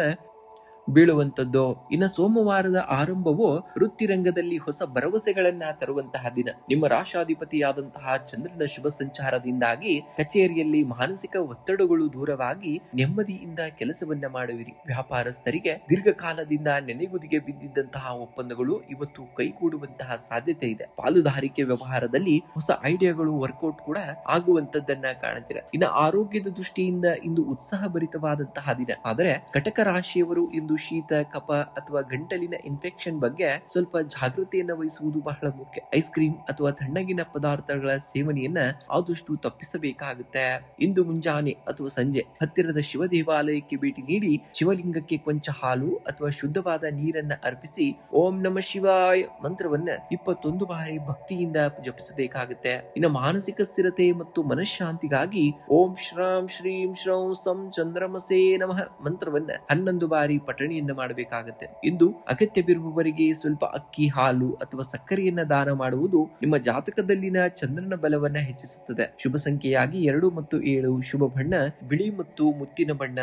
A: ಬೀಳುವಂತದ್ದು. ಇನ್ನು ಸೋಮವಾರದ ಆರಂಭವು ವೃತ್ತಿರಂಗದಲ್ಲಿ ಹೊಸ ಭರವಸೆಗಳನ್ನ ತರುವಂತಹ ದಿನ. ನಿಮ್ಮ ರಾಶಾಧಿಪತಿಯಾದಂತಹ ಚಂದ್ರನ ಶುಭ ಸಂಚಾರದಿಂದಾಗಿ ಕಚೇರಿಯಲ್ಲಿ ಮಾನಸಿಕ ಒತ್ತಡಗಳು ದೂರವಾಗಿ ನೆಮ್ಮದಿಯಿಂದ ಕೆಲಸವನ್ನ ಮಾಡುವಿರಿ. ವ್ಯಾಪಾರಸ್ಥರಿಗೆ ದೀರ್ಘಕಾಲದಿಂದ ನೆನೆಗುದಿಗೆ ಬಿದ್ದಿದ್ದಂತಹ ಒಪ್ಪಂದಗಳು ಇವತ್ತು ಕೈಗೂಡುವಂತಹ ಸಾಧ್ಯತೆ ಇದೆ. ಪಾಲುದಾರಿಕೆ ವ್ಯವಹಾರದಲ್ಲಿ ಹೊಸ ಐಡಿಯಾಗಳು ವರ್ಕೌಟ್ ಕೂಡ ಆಗುವಂತದ್ದನ್ನ ಕಾಣುತ್ತೀರ. ಇನ್ನು ಆರೋಗ್ಯದ ದೃಷ್ಟಿಯಿಂದ ಇಂದು ಉತ್ಸಾಹಭರಿತವಾದಂತಹ ದಿನ. ಆದರೆ ಕಟಕ ರಾಶಿಯವರು ಇಂದು ಶೀತ, ಕಫ ಅಥವಾ ಗಂಟಲಿನ ಇನ್ಫೆಕ್ಷನ್ ಬಗ್ಗೆ ಸ್ವಲ್ಪ ಜಾಗೃತಿಯನ್ನ ವಹಿಸುವುದು ಬಹಳ ಮುಖ್ಯ. ಐಸ್ ಕ್ರೀಮ್ ಅಥವಾ ತಣ್ಣಗಿನ ಪದಾರ್ಥಗಳ ಸೇವನೆಯನ್ನ ಆದಷ್ಟು ತಪ್ಪಿಸಬೇಕಾಗುತ್ತೆ. ಇಂದು ಮುಂಜಾನೆ ಅಥವಾ ಸಂಜೆ ಹತ್ತಿರದ ಶಿವ ದೇವಾಲಯಕ್ಕೆ ಭೇಟಿ ನೀಡಿ ಶಿವಲಿಂಗಕ್ಕೆ ಕೊಂಚ ಹಾಲು ಅಥವಾ ಶುದ್ಧವಾದ ನೀರನ್ನ ಅರ್ಪಿಸಿ ಓಂ ನಮಃ ಶಿವಾಯ ಮಂತ್ರವನ್ನ 21 ಬಾರಿ ಭಕ್ತಿಯಿಂದ ಜಪಿಸಬೇಕಾಗುತ್ತೆ. ಇನ್ನು ಮಾನಸಿಕ ಸ್ಥಿರತೆ ಮತ್ತು ಮನಃಶಾಂತಿಗಾಗಿ ಓಂ ಶ್ರಾಂ ಶ್ರೀಂ ಶ್ರೌಂ ಸಂ ಚಂದ್ರಮಸೇ ನಮಃ ಮಂತ್ರವನ್ನ 11 ಬಾರಿ ಪಠಣಿಯನ್ನ ಮಾಡಬೇಕಾಗುತ್ತೆ. ಇಂದು ಅಗತ್ಯವಿರುವವರಿಗೆ ಸ್ವಲ್ಪ ಅಕ್ಕಿ, ಹಾಲು ಅಥವಾ ಸಕ್ಕರೆಯನ್ನ ದಾನ ಮಾಡುವುದು ನಿಮ್ಮ ಜಾತಕದಲ್ಲಿನ ಚಂದ್ರನ ಬಲವನ್ನ ಹೆಚ್ಚಿಸುತ್ತದೆ. ಶುಭ ಸಂಖ್ಯೆಯಾಗಿ 2 ಮತ್ತು 7. ಶುಭ ಬಣ್ಣ ಬಿಳಿ ಮತ್ತು ಮುತ್ತಿನ ಬಣ್ಣ.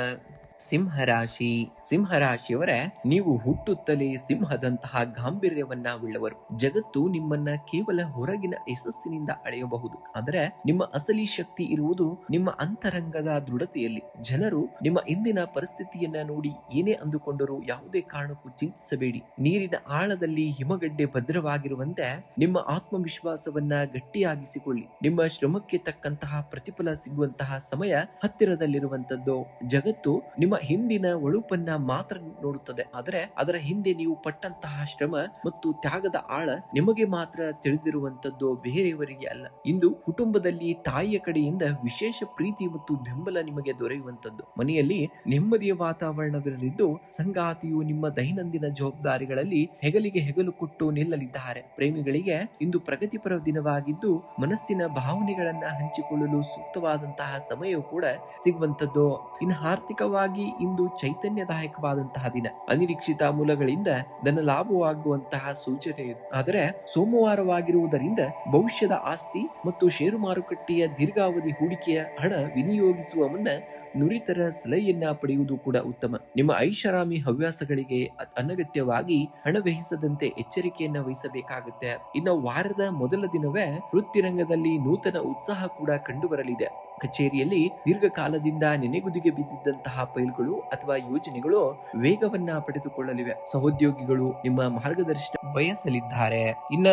A: ಸಿಂಹರಾಶಿ. ಸಿಂಹರಾಶಿಯವರೇ, ನೀವು ಹುಟ್ಟುತ್ತಲೇ ಸಿಂಹದಂತಹ ಗಾಂಭೀರ್ಯವನ್ನ ಉಳ್ಳವರು. ಜಗತ್ತು ನಿಮ್ಮನ್ನ ಕೇವಲ ಹೊರಗಿನ ಯಶಸ್ಸಿನಿಂದ ಅಳೆಯಬಹುದು, ಆದರೆ ನಿಮ್ಮ ಅಸಲಿ ಶಕ್ತಿ ಇರುವುದು ನಿಮ್ಮ ಅಂತರಂಗದ ದೃಢತೆಯಲ್ಲಿ. ಜನರು ನಿಮ್ಮ ಇಂದಿನ ಪರಿಸ್ಥಿತಿಯನ್ನ ನೋಡಿ ಏನೇ ಅಂದುಕೊಂಡರೂ ಯಾವುದೇ ಕಾರಣಕ್ಕೂ ಚಿಂತಿಸಬೇಡಿ. ನೀರಿನ ಆಳದಲ್ಲಿ ಹಿಮಗಡ್ಡೆ ಭದ್ರವಾಗಿರುವಂತೆ ನಿಮ್ಮ ಆತ್ಮವಿಶ್ವಾಸವನ್ನ ಗಟ್ಟಿಯಾಗಿಸಿಕೊಳ್ಳಿ. ನಿಮ್ಮ ಶ್ರಮಕ್ಕೆ ತಕ್ಕಂತಹ ಪ್ರತಿಫಲ ಸಿಗುವಂತಹ ಸಮಯ ಹತ್ತಿರದಲ್ಲಿರುವಂತದ್ದು. ಜಗತ್ತು ನಿಮ್ಮ ಹಿಂದಿನ ಒಳುಪನ್ನ ಮಾತ್ರ ನೋಡುತ್ತದೆ, ಆದರೆ ಅದರ ಹಿಂದೆ ನೀವು ಪಟ್ಟಂತಹ ಶ್ರಮ ಮತ್ತು ತ್ಯಾಗದ ಆಳ ನಿಮಗೆ ಮಾತ್ರ ತಿಳಿದಿರುವಂತದ್ದು, ಬೇರೆಯವರಿಗೆ ಅಲ್ಲ. ಇಂದು ಕುಟುಂಬದಲ್ಲಿ ತಾಯಿಯ ಕಡೆಯಿಂದ ವಿಶೇಷ ಪ್ರೀತಿ ಮತ್ತು ಬೆಂಬಲ ನಿಮಗೆ ದೊರೆಯುವಂತದ್ದು. ಮನೆಯಲ್ಲಿ ನೆಮ್ಮದಿಯ ವಾತಾವರಣವಿರಲಿದ್ದು ಸಂಗಾತಿಯು ನಿಮ್ಮ ದೈನಂದಿನ ಜವಾಬ್ದಾರಿಗಳಲ್ಲಿ ಹೆಗಲಿಗೆ ಹೆಗಲು ಕೊಟ್ಟು ನಿಲ್ಲಲಿದ್ದಾರೆ. ಪ್ರೇಮಿಗಳಿಗೆ ಇಂದು ಪ್ರಗತಿಪರ ದಿನವಾಗಿದ್ದು ಮನಸ್ಸಿನ ಭಾವನೆಗಳನ್ನ ಹಂಚಿಕೊಳ್ಳಲು ಸೂಕ್ತವಾದಂತಹ ಸಮಯವೂ ಕೂಡ ಸಿಗುವಂತದ್ದು. ಇನ್ನು ಆರ್ಥಿಕವಾಗಿ ಇಂದು ಚೈತನ್ಯದಾಯಕವಾದಂತಹ ದಿನ. ಅನಿರೀಕ್ಷಿತ ಮೂಲಗಳಿಂದ ಧನ ಲಾಭವಾಗುವಂತಹ ಸೂಚನೆ ಇದೆ. ಆದರೆ ಸೋಮವಾರವಾಗಿರುವುದರಿಂದ ಭವಿಷ್ಯದ ಆಸ್ತಿ ಮತ್ತು ಷೇರು ಮಾರುಕಟ್ಟೆಯ ದೀರ್ಘಾವಧಿ ಹೂಡಿಕೆಯ ಹಣ ವಿನಿಯೋಗಿಸುವ ಮುನ್ನ ನುರಿತರ ಸಲಹೆಯನ್ನ ಪಡೆಯುವುದು ಕೂಡ ಉತ್ತಮ. ನಿಮ್ಮ ಐಷಾರಾಮಿ ಹವ್ಯಾಸಗಳಿಗೆ ಅನಗತ್ಯವಾಗಿ ಹಣ ವ್ಯಯಿಸದಂತೆ ಎಚ್ಚರಿಕೆಯನ್ನ ವಹಿಸಬೇಕಾಗುತ್ತೆ. ಇನ್ನು ವಾರದ ಮೊದಲ ದಿನವೇ ವೃತ್ತಿರಂಗದಲ್ಲಿ ನೂತನ ಉತ್ಸಾಹ ಕೂಡ ಕಂಡುಬರಲಿದೆ. ಕಚೇರಿಯಲ್ಲಿ ದೀರ್ಘಕಾಲದಿಂದ ನೆನೆಗುದಿಗೆ ಬಿದ್ದಿದ್ದಂತಹ ಫೈಲ್ಗಳು ಅಥವಾ ಯೋಜನೆಗಳು ವೇಗವನ್ನ ಪಡೆದುಕೊಳ್ಳಲಿವೆ. ಸಹೋದ್ಯೋಗಿಗಳು ನಿಮ್ಮ ಮಾರ್ಗದರ್ಶನ ಬಯಸಲಿದ್ದಾರೆ. ಇನ್ನ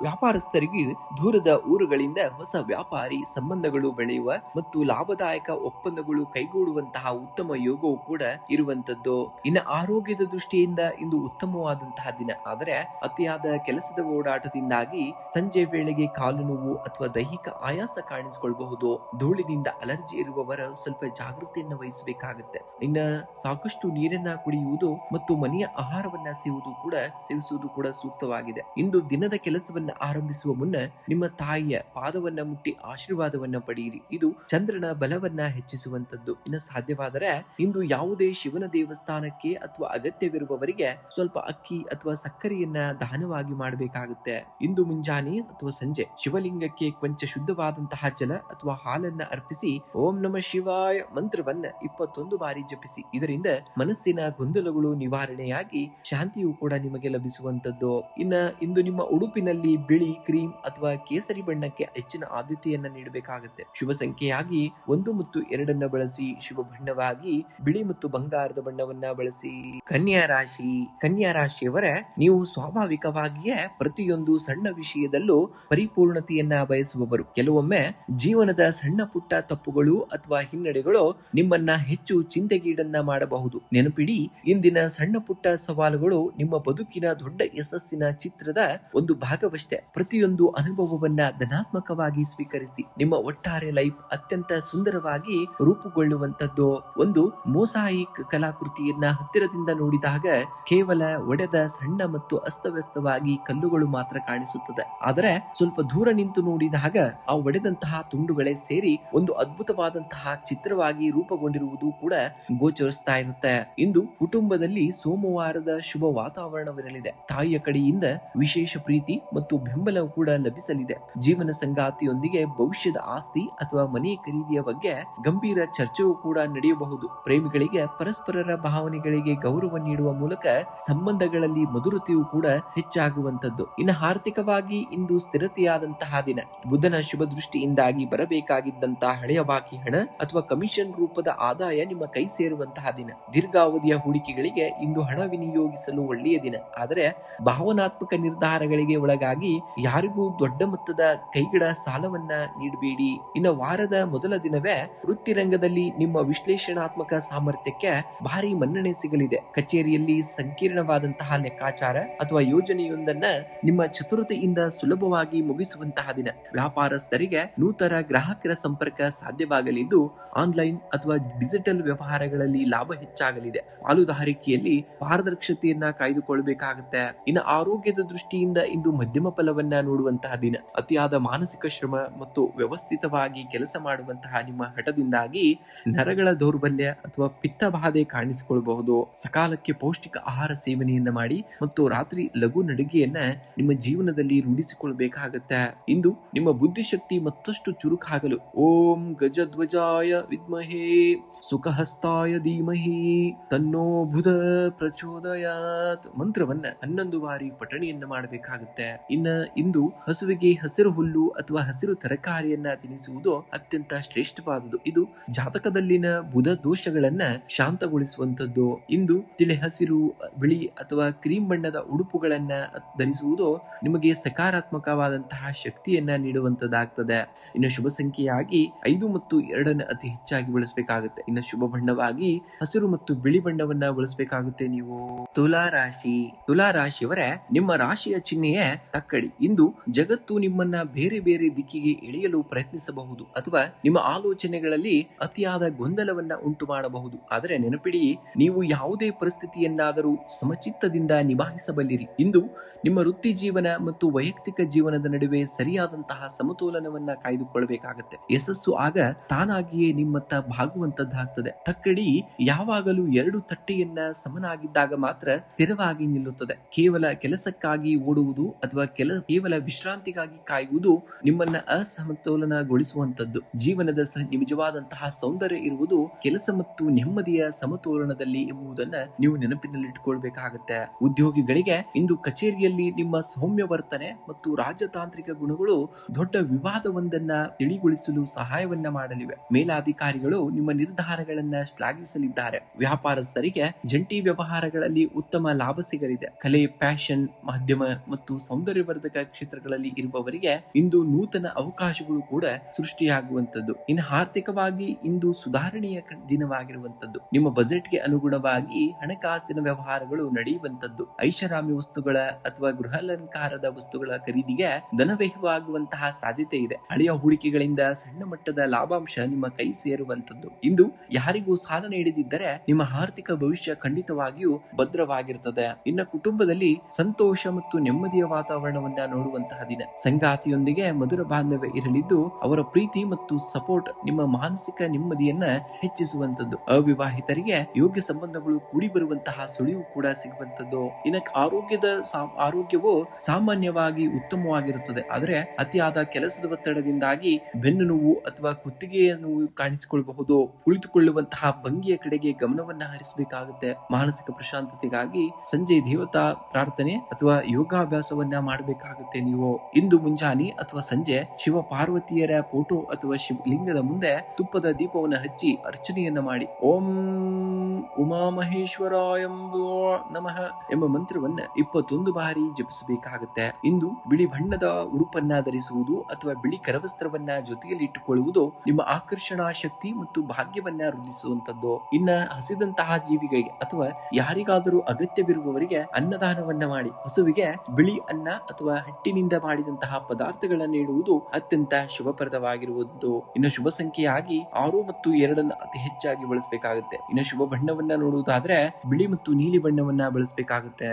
A: ವ್ಯಾಪಾರಸ್ಥರಿಗೆ ದೂರದ ಊರುಗಳಿಂದ ಹೊಸ ವ್ಯಾಪಾರಿ ಸಂಬಂಧಗಳು ಬೆಳೆಯುವ ಮತ್ತು ಲಾಭದಾಯಕ ಒಪ್ಪಂದಗಳು ಕೈಗೂಡುವಂತಹ ಉತ್ತಮ ಯೋಗವು ಕೂಡ ಇರುವಂತದ್ದು. ಇನ್ನು ಆರೋಗ್ಯದ ದೃಷ್ಟಿಯಿಂದ ಇಂದು ಉತ್ತಮವಾದಂತಹ ದಿನ. ಆದರೆ ಅತಿಯಾದ ಕೆಲಸದ ಓಡಾಟದಿಂದಾಗಿ ಸಂಜೆ ವೇಳೆಗೆ ಕಾಲು ನೋವು ಅಥವಾ ದೈಹಿಕ ಆಯಾಸ ಕಾಣಿಸಿಕೊಳ್ಳಬಹುದು. ಧೂಳಿನಿಂದ ಅಲರ್ಜಿ ಇರುವವರು ಸ್ವಲ್ಪ ಜಾಗೃತಿಯನ್ನು ವಹಿಸಬೇಕಾಗುತ್ತೆ. ಇನ್ನ ಸಾಕಷ್ಟು ನೀರನ್ನ ಕುಡಿಯುವುದು ಮತ್ತು ಮನೆಯ ಆಹಾರವನ್ನ ಸೇವಿಸುವುದು ಕೂಡ ಸೂಕ್ತವಾಗಿದೆ. ಇಂದು ದಿನದ ಕೆಲಸವನ್ನ ಆರಂಭಿಸುವ ಮುನ್ನ ನಿಮ್ಮ ತಾಯಿಯ ಪಾದವನ್ನ ಮುಟ್ಟಿ ಆಶೀರ್ವಾದವನ್ನ ಪಡೆಯಿರಿ. ಇದು ಚಂದ್ರನ ಬಲವನ್ನ ಹೆಚ್ಚಿಸುವಂತದ್ದು. ಇನ್ನು ಸಾಧ್ಯವಾದರೆ ಇಂದು ಯಾವುದೇ ಶಿವನ ದೇವಸ್ಥಾನಕ್ಕೆ ಅಥವಾ ಅಗತ್ಯವಿರುವವರಿಗೆ ಸ್ವಲ್ಪ ಅಕ್ಕಿ ಅಥವಾ ಸಕ್ಕರೆಯನ್ನ ದಾನವಾಗಿ ಮಾಡಬೇಕಾಗುತ್ತೆ. ಇಂದು ಮುಂಜಾನೆ ಅಥವಾ ಸಂಜೆ ಶಿವಲಿಂಗಕ್ಕೆ ಕೊಂಚ ಶುದ್ಧವಾದಂತಹ ಜಲ ಅಥವಾ ಹಾಲನ್ನ ಅರ್ಪಿಸಿ ಓಂ ನಮಃ ಶಿವಾಯ ಮಂತ್ರವನ್ನ 21 ಬಾರಿ ಜಪಿಸಿ. ಇದರಿಂದ ಮನಸ್ಸಿನ ಗೊಂದಲಗಳು ನಿವಾರಣೆಯಾಗಿ ಶಾಂತಿಯು ಕೂಡ ನಿಮಗೆ ಲಭಿಸುವಂತದ್ದು. ಇನ್ನ ಇಂದು ನಿಮ್ಮ ಉಡುಪಿನಲ್ಲಿ ಬಿಳಿ, ಕ್ರೀಮ್ ಅಥವಾ ಕೇಸರಿ ಬಣ್ಣಕ್ಕೆ ಹೆಚ್ಚಿನ ಆದ್ಯತೆಯನ್ನ ನೀಡಬೇಕಾಗುತ್ತೆ. ಶುಭ ಸಂಖ್ಯೆಯಾಗಿ 1 ಮತ್ತು 2 ಬಳಸಿ. ಶುಭ ಬಣ್ಣವಾಗಿ ಬಿಳಿ ಮತ್ತು ಬಂಗಾರದ ಬಣ್ಣವನ್ನ ಬಳಸಿ. ಕನ್ಯಾ ರಾಶಿ. ಕನ್ಯಾ ರಾಶಿಯವರ, ನೀವು ಸ್ವಾಭಾವಿಕವಾಗಿಯೇ ಪ್ರತಿಯೊಂದು ಸಣ್ಣ ವಿಷಯದಲ್ಲೂ ಪರಿಪೂರ್ಣತೆಯನ್ನ ಬಯಸುವವರು. ಕೆಲವೊಮ್ಮೆ ಜೀವನದ ಸಣ್ಣ ಪುಟ್ಟ ತಪ್ಪುಗಳು ಅಥವಾ ಹಿನ್ನಡೆಗಳು ನಿಮ್ಮನ್ನ ಹೆಚ್ಚು ಚಿಂತೆಗೀಡನ್ನ ಮಾಡಬಹುದು. ನೆನಪಿಡಿ, ಇಂದಿನ ಸಣ್ಣ ಪುಟ್ಟ ಸವಾಲುಗಳು ನಿಮ್ಮ ಬದುಕಿನ ದೊಡ್ಡ ಯಶಸ್ಸಿನ ಚಿತ್ರದ ಒಂದು ಭಾಗವಷ್ಟೇ. ಪ್ರತಿಯೊಂದು ಅನುಭವವನ್ನ ಧನಾತ್ಮಕವಾಗಿ ಸ್ವೀಕರಿಸಿ. ನಿಮ್ಮ ಒಟ್ಟಾರೆ ಲೈಫ್ ಅತ್ಯಂತ ಸುಂದರವಾಗಿ ರೂಪುಗೊಳ್ಳುವಂತದ್ದು. ಒಂದು ಮೊಸಾಯಿಕ್ ಕಲಾಕೃತಿಯನ್ನ ಹತ್ತಿರದಿಂದ ನೋಡಿದಾಗ ಕೇವಲ ಒಡೆದ ಸಣ್ಣ ಮತ್ತು ಅಸ್ತವ್ಯಸ್ತವಾಗಿ ಕಲ್ಲುಗಳು ಮಾತ್ರ ಕಾಣಿಸುತ್ತದೆ. ಆದರೆ ಸ್ವಲ್ಪ ದೂರ ನಿಂತು ನೋಡಿದಾಗ ಆ ಒಡೆದಂತಹ ತುಂಡುಗಳೇ ಸೇರಿ ಒಂದು ಅದ್ಭುತವಾದಂತಹ ಚಿತ್ರವಾಗಿ ರೂಪುಗೊಂಡಿರುವುದು ಕೂಡ ಗೋಚರಿಸ್ತಾ ಇರುತ್ತೆ. ಇಂದು ಕುಟುಂಬದಲ್ಲಿ ಸೋಮವಾರದ ಶುಭ ವಾತಾವರಣವಿರಲಿದೆ. ತಾಯಿಯ ಕಡೆಯಿಂದ ವಿಶೇಷ ಪ್ರೀತಿ ಮತ್ತು ಬೆಂಬಲವು ಕೂಡ ಲಭಿಸಲಿದೆ. ಜೀವನ ಸಂಗಾತಿಯೊಂದಿಗೆ ಭವಿಷ್ಯದ ಆಸ್ತಿ ಅಥವಾ ಮನೆ ಖರೀದಿಯ ಬಗ್ಗೆ ಗಂಭೀರ ಚರ್ಚೆಯೂ ಕೂಡ ನಡೆಯಬಹುದು. ಪ್ರೇಮಿಗಳಿಗೆ ಪರಸ್ಪರರ ಭಾವನೆಗಳಿಗೆ ಗೌರವ ನೀಡುವ ಮೂಲಕ ಸಂಬಂಧಗಳಲ್ಲಿ ಮಧುರತೆಯೂ ಕೂಡ ಹೆಚ್ಚಾಗುವಂತದ್ದು. ಇನ್ನು ಆರ್ಥಿಕವಾಗಿ ಇಂದು ಸ್ಥಿರತೆಯಾದಂತಹ ದಿನ. ಬುಧನ ಶುಭ ದೃಷ್ಟಿಯಿಂದಾಗಿ ಬರಬೇಕಾಗಿದ್ದಂತಹ ಹಳೆಯ ಬಾಕಿ ಹಣ ಅಥವಾ ಕಮಿಷನ್ ರೂಪದ ಆದಾಯ ನಿಮ್ಮ ಕೈ ಸೇರುವಂತಹ ದಿನ. ದೀರ್ಘಾವಧಿಯ ಹೂಡಿಕೆಗಳಿಗೆ ಇಂದು ಹಣ ವಿನಿಯೋಗಿಸಲು ಒಳ್ಳೆಯ ದಿನ. ಆದರೆ ಭಾವನಾತ್ಮಕ ನಿರ್ಧಾರಗಳಿಗೆ ಒಳಗಾಗಿ ಯಾರಿಗೂ ದೊಡ್ಡ ಮೊತ್ತದ ಕೈಗಿಡ ಸಾಲವನ್ನ ನೀಡಬೇಡಿ. ಇನ್ನು ವಾರದ ಮೊದಲ ದಿನವೇ ವೃತ್ತಿ ರಂಗದಲ್ಲಿ ನಿಮ್ಮ ವಿಶ್ಲೇಷಣಾತ್ಮಕ ಸಾಮರ್ಥ್ಯಕ್ಕೆ ಭಾರಿ ಮನ್ನಣೆ ಸಿಗಲಿದೆ. ಕಚೇರಿಯಲ್ಲಿ ಸಂಕೀರ್ಣವಾದಂತಹ ಲೆಕ್ಕಾಚಾರ ಅಥವಾ ಯೋಜನೆಯೊಂದನ್ನ ನಿಮ್ಮ ಚತುರತೆಯಿಂದ ಸುಲಭವಾಗಿ ಮುಗಿಸುವಂತಹ ದಿನ. ವ್ಯಾಪಾರಸ್ಥರಿಗೆ ನೂತನ ಗ್ರಾಹಕರ ಸಂಪರ್ಕ ಸಾಧ್ಯವಾಗಲಿದ್ದು ಆನ್ಲೈನ್ ಅಥವಾ ಡಿಜಿಟಲ್ ವ್ಯವಹಾರಗಳಲ್ಲಿ ಲಾಭ ಹೆಚ್ಚಾಗಲಿದೆ. ಪಾಲುದಾರಿಕೆಯಲ್ಲಿ ಪಾರದರ್ಶತೆಯನ್ನ ಕಾಯ್ದುಕೊಳ್ಳಬೇಕಾಗುತ್ತೆ. ಇನ್ನು ಆರೋಗ್ಯದ ದೃಷ್ಟಿಯಿಂದ ಇಂದು ಮಧ್ಯಮ ಫಲವನ್ನ ನೋಡುವಂತಹ ದಿನ. ಅತಿಯಾದ ಮಾನಸಿಕ ಶ್ರಮ ಮತ್ತು ವ್ಯವಸ್ಥಿತವಾಗಿ ಕೆಲಸ ಮಾಡುವಂತಹ ನಿಮ್ಮ ಹಠದಿಂದಾಗಿ ನರಗಳ ದೌರ್ಬಲ್ಯ ಅಥವಾ ಪಿತ್ತ ಬಾಧೆ ಕಾಣಿಸಿಕೊಳ್ಳಬಹುದು. ಸಕಾಲಕ್ಕೆ ಪೌಷ್ಟಿಕ ಆಹಾರ ಸೇವನೆಯನ್ನ ಮಾಡಿ ಮತ್ತು ರಾತ್ರಿ ಲಘು ನಡಿಗೆಯನ್ನ ನಿಮ್ಮ ಜೀವನದಲ್ಲಿ ರೂಢಿಸಿಕೊಳ್ಳಬೇಕಾಗತ್ತೆ. ಇಂದು ನಿಮ್ಮ ಬುದ್ಧಿಶಕ್ತಿ ಮತ್ತಷ್ಟು ಚುರುಕಾಗಲು ಓಂ ಗಜಧ್ವಜಾಯ ವಿದ್ಮಹೇ ಸುಖಹಸ್ತಾಯ ಧೀಮಹಿ ತನ್ನೋ ಬುಧ ಪ್ರಚೋದಯಾತ್ ಮಂತ್ರವನ್ನ 11 ಬಾರಿ ಪಠಣೆಯನ್ನ ಮಾಡಬೇಕಾಗುತ್ತೆ. ಇನ್ನ ಇಂದು ಹಸುವಿಗೆ ಹಸಿರು ಹುಲ್ಲು ಅಥವಾ ಹಸಿರು ತರಕಾರಿಯನ್ನ ತಿನ್ನಿಸುವುದು ಅತ್ಯಂತ ಶ್ರೇಷ್ಠವಾದುದು. ಇದು ಜಾತಕದಲ್ಲಿನ ಬುಧ ದೋಷಗಳನ್ನ ಶಾಂತಗೊಳಿಸುವಂತದ್ದು. ಇಂದು ತಿಳಿ ಹಸಿರು, ಬಿಳಿ ಅಥವಾ ಕ್ರೀಮ್ ಬಣ್ಣದ ಉಡುಪುಗಳನ್ನ ಧರಿಸುವುದು ನಿಮಗೆ ಸಕಾರಾತ್ಮಕವಾದಂತಹ ಶಕ್ತಿಯನ್ನ ನೀಡುವಂತದ್ದಾಗ್ತದೆ. ಇನ್ನು ಶುಭ ಸಂಖ್ಯೆಯಾಗಿ 5 ಮತ್ತು 2 ಅತಿ ಹೆಚ್ಚಾಗಿ ಬಳಸಬೇಕಾಗುತ್ತೆ. ಇನ್ನು ಶುಭ ಬಣ್ಣವಾಗಿ ಹಸಿರು ಮತ್ತು ಬಿಳಿ ಬಣ್ಣವನ್ನ ಬಳಸಬೇಕಾಗುತ್ತೆ. ನೀವು ತುಲಾ ರಾಶಿಯವರೇ, ನಿಮ್ಮ ರಾಶಿಯ ಚಿಹ್ನೆಯೇ ತಕ್ಕಡಿ. ಇಂದು ಜಗತ್ತು ನಿಮ್ಮನ್ನ ಬೇರೆ ಬೇರೆ ದಿಕ್ಕಿಗೆ ಎಳೆಯಲು ಪ್ರಯತ್ನಿಸಬಹುದು ಅಥವಾ ನಿಮ್ಮ ಆಲೋಚನೆಗಳಲ್ಲಿ ಅತಿಯಾದ ಗೊಂದಲವನ್ನ ಉಂಟು ಮಾಡಬಹುದು. ಆದರೆ ನೆನಪಿಡಿ, ನೀವು ಯಾವುದೇ ಪರಿಸ್ಥಿತಿಯನ್ನಾದರೂ ಸಮಚಿತ್ತದಿಂದ ನಿಭಾಯಿಸಬಲ್ಲಿರಿ. ಇಂದು ನಿಮ್ಮ ವೃತ್ತಿ ಜೀವನ ಮತ್ತು ವೈಯಕ್ತಿಕ ಜೀವನದ ನಡುವೆ ಸರಿಯಾದಂತಹ ಸಮತೋಲನವನ್ನ ಕಾಯ್ದುಕೊಳ್ಳಬೇಕಾಗತ್ತೆ. ಯಶಸ್ಸು ಆಗ ತಾನಾಗಿಯೇ ನಿಮ್ಮತ್ತ ಭಾಗುವಂತದ್ದಾಗ್ತದೆ. ತಕ್ಕಡಿ ಯಾವಾಗಲೂ 2 ತಟ್ಟೆಯನ್ನ ಸಮನಾಗಿದ್ದಾಗ ಮಾತ್ರ ಸ್ಥಿರವಾಗಿ ನಿಲ್ಲುತ್ತದೆ. ಕೇವಲ ಕೆಲಸಕ್ಕಾಗಿ ಓಡುವುದು ಅಥವಾ ಕೇವಲ ವಿಶ್ರಾಂತಿಗಾಗಿ ಕಾಯುವುದು ನಿಮ್ಮನ್ನ ಅಸಮತೋಲನಗೊಳಿಸುವಂತದ್ದು. ಜೀವನದ ನಿಜವಾದಂತಹ ಸೌಂದರ್ಯ ಇರುವುದು ಕೆಲಸ ಮತ್ತು ನೆಮ್ಮದಿಯ ಸಮತೋಲನದಲ್ಲಿ ಎಂಬುದನ್ನ ನೀವು ನೆನಪಿನಲ್ಲಿಟ್ಟುಕೊಳ್ಬೇಕಾಗತ್ತೆ. ಉದ್ಯೋಗಿಗಳಿಗೆ ಇಂದು ಕಚೇರಿಯಲ್ಲಿ ನಿಮ್ಮ ಸೌಮ್ಯ ವರ್ತನೆ ಮತ್ತು ರಾಜತಾಂತ್ರಿಕ ಗುಣಗಳು ದೊಡ್ಡ ವಿವಾದವೊಂದನ್ನ ತಿಳಿಗೊಳಿಸಲು ಸಹಾಯವನ್ನ ಮಾಡಲಿವೆ. ಮೇಲಾಧಿಕಾರಿಗಳು ನಿಮ್ಮ ನಿರ್ಧಾರಗಳನ್ನ ಶ್ಲಾಘಿಸಲಿದ್ದಾರೆ. ವ್ಯಾಪಾರಸ್ಥರಿಗೆ ಜಂಟಿ ವ್ಯವಹಾರಗಳಲ್ಲಿ ಉತ್ತಮ ಲಾಭ ಸಿಗಲಿದೆ. ಕಲೆ, ಫ್ಯಾಷನ್, ಮಾಧ್ಯಮ ಮತ್ತು ಸೌಂದರ್ಯವರ್ಧಕ ಕ್ಷೇತ್ರಗಳಲ್ಲಿ ಇರುವವರಿಗೆ ಇಂದು ನೂತನ ಅವಕಾಶಗಳು ಕೂಡ ಸೃಷ್ಟಿಯಾಗುವಂತದ್ದು. ಇನ್ನು ಆರ್ಥಿಕವಾಗಿ ಇಂದು ಸುಧಾರಣೆಯ ದಿನವಾಗಿರುವಂತದ್ದು. ನಿಮ್ಮ ಬಜೆಟ್ಗೆ ಅನುಗುಣವಾಗಿ ಹಣಕಾಸಿನ ವ್ಯವಹಾರಗಳು ನಡೆಯುವಂತದ್ದು. ಐಷಾರಾಮಿ ವಸ್ತುಗಳ ಅಥವಾ ಗೃಹಾಲಂಕಾರದ ವಸ್ತುಗಳ ಖರೀದಿಗೆ ಧನವ್ಯಯವಾಗುವಂತಹ ಸಾಧ್ಯತೆ ಇದೆ. ಹಳೆಯ ಹೂಡಿಕೆಗಳಿಂದ ಸಣ್ಣ ಮಟ್ಟದ ಲಾಭಾಂಶ ನಿಮ್ಮ ಕೈ ಸೇರುವಂತದ್ದು. ಇಂದು ಯಾರಿಗೂ ಸಾಲ ನೀಡದಿದ್ದರೆ ನಿಮ್ಮ ಆರ್ಥಿಕ ಭವಿಷ್ಯ ಖಂಡಿತವಾಗಿಯೂ ಭದ್ರವಾಗಿರುತ್ತದೆ. ಇನ್ನು ಕುಟುಂಬದಲ್ಲಿ ಸಂತೋಷ ಮತ್ತು ನೆಮ್ಮದಿಯ ವಾತಾವರಣವನ್ನ ನೋಡುವಂತಹ ದಿನ. ಸಂಗಾತಿಯೊಂದಿಗೆ ಮಧುರ ಬಾಂಧವ್ಯ ಇರಲಿದ್ದು ಅವರ ಪ್ರೀತಿ ಮತ್ತು ಸಪೋರ್ಟ್ ನಿಮ್ಮ ಮಾನಸಿಕ ನೆಮ್ಮದಿಯನ್ನ ಹೆಚ್ಚಿಸುವಂತದ್ದು. ಅವಿವಾಹಿತರಿಗೆ ಯೋಗ್ಯ ಸಂಬಂಧಗಳು ಕೂಡಿ ಬರುವಂತಹ ಸುಳಿವು ಕೂಡ ಸಿಗುವಂತದ್ದು. ಇನ್ನು ಆರೋಗ್ಯವು ಸಾಮಾನ್ಯವಾಗಿ ಉತ್ತಮವಾಗಿರುತ್ತದೆ. ಆದರೆ ಅತಿಯಾದ ಕೆಲಸದ ಒತ್ತಡದಿಂದಾಗಿ ಬೆನ್ನು ನೋವು ಅಥವಾ ಕುತ್ತಿಗೆಯ ನೋವು ಕಾಣಿಸಿಕೊಳ್ಳಬಹುದು. ಕುಳಿತುಕೊಳ್ಳುವಂತಹ ಭಂಗಿಯ ಕಡೆಗೆ ಗಮನವನ್ನ ಹರಿಸಬೇಕಾಗುತ್ತೆ. ಮಾನಸಿಕ ಪ್ರಶಾಂತತೆಗಾಗಿ ಸಂಜೆ ದೇವತಾ ಪ್ರಾರ್ಥನೆ ಅಥವಾ ಯೋಗಾಭ್ಯಾಸವನ್ನ ಮಾಡಬೇಕಾಗುತ್ತೆ. ನೀವು ಇಂದು ಮುಂಜಾನೆ ಅಥವಾ ಸಂಜೆ ಶಿವ ಪಾರ್ವತಿಯರ ಫೋಟೋ ಅಥವಾ ಶಿವಲಿಂಗದ ಮುಂದೆ ತುಪ್ಪದ ದೀಪವನ್ನು ಹಚ್ಚಿ ಅರ್ಚನೆಯನ್ನ ಮಾಡಿ ಓಂ ಉಮಾಮಹೇಶ್ವರಾಯ ನಮಃ ಎಂಬ ಮಂತ್ರವನ್ನ 21 ಬಾರಿ ಜಪಿಸಬೇಕಾಗುತ್ತೆ. ಇಂದು ಬಿಳಿ ಬಣ್ಣದ ಉಡುಪನ್ನ ಧರಿಸುವುದು ಅಥವಾ ಬಿಳಿ ಕರವಸ್ತ್ರವನ್ನ ಜೊತೆಯಲ್ಲಿ ಇಟ್ಟುಕೊಳ್ಳುವುದು ನಿಮ್ಮ ಆಕರ್ಷಣಾ ಶಕ್ತಿ ಮತ್ತು ಭಾಗ್ಯವನ್ನ ವೃದ್ಧಿಸುವಂತದ್ದು. ಇನ್ನ ಹಸಿದಂತಹ ಜೀವಿಗಳಿಗೆ ಅಥವಾ ಯಾರಿಗಾದರೂ ಅಗತ್ಯವಿರುವವರಿಗೆ ಅನ್ನದಾನವನ್ನ ಮಾಡಿ. ಹಸುವಿಗೆ ಬಿಳಿ ಅನ್ನ ಅಥವಾ ಹಿಟ್ಟಿನಿಂದ ಮಾಡಿದಂತಹ ಪದಾರ್ಥಗಳನ್ನು ನೀಡುವುದು ಅತ್ಯಂತ ಶುಭಪ್ರದವಾಗಿರುವುದು. ಇನ್ನು ಶುಭ ಸಂಖ್ಯೆಯಾಗಿ 6 ಮತ್ತು 2 ಅತಿ ಹೆಚ್ಚಾಗಿ ಬಳಸಬೇಕಾಗುತ್ತೆ. ಇನ್ನು ಶುಭ ಬಣ್ಣವನ್ನ ನೋಡುವುದಾದ್ರೆ ಬಿಳಿ ಮತ್ತು ನೀಲಿ ಬಣ್ಣವನ್ನ ಬಳಸಬೇಕಾಗುತ್ತೆ.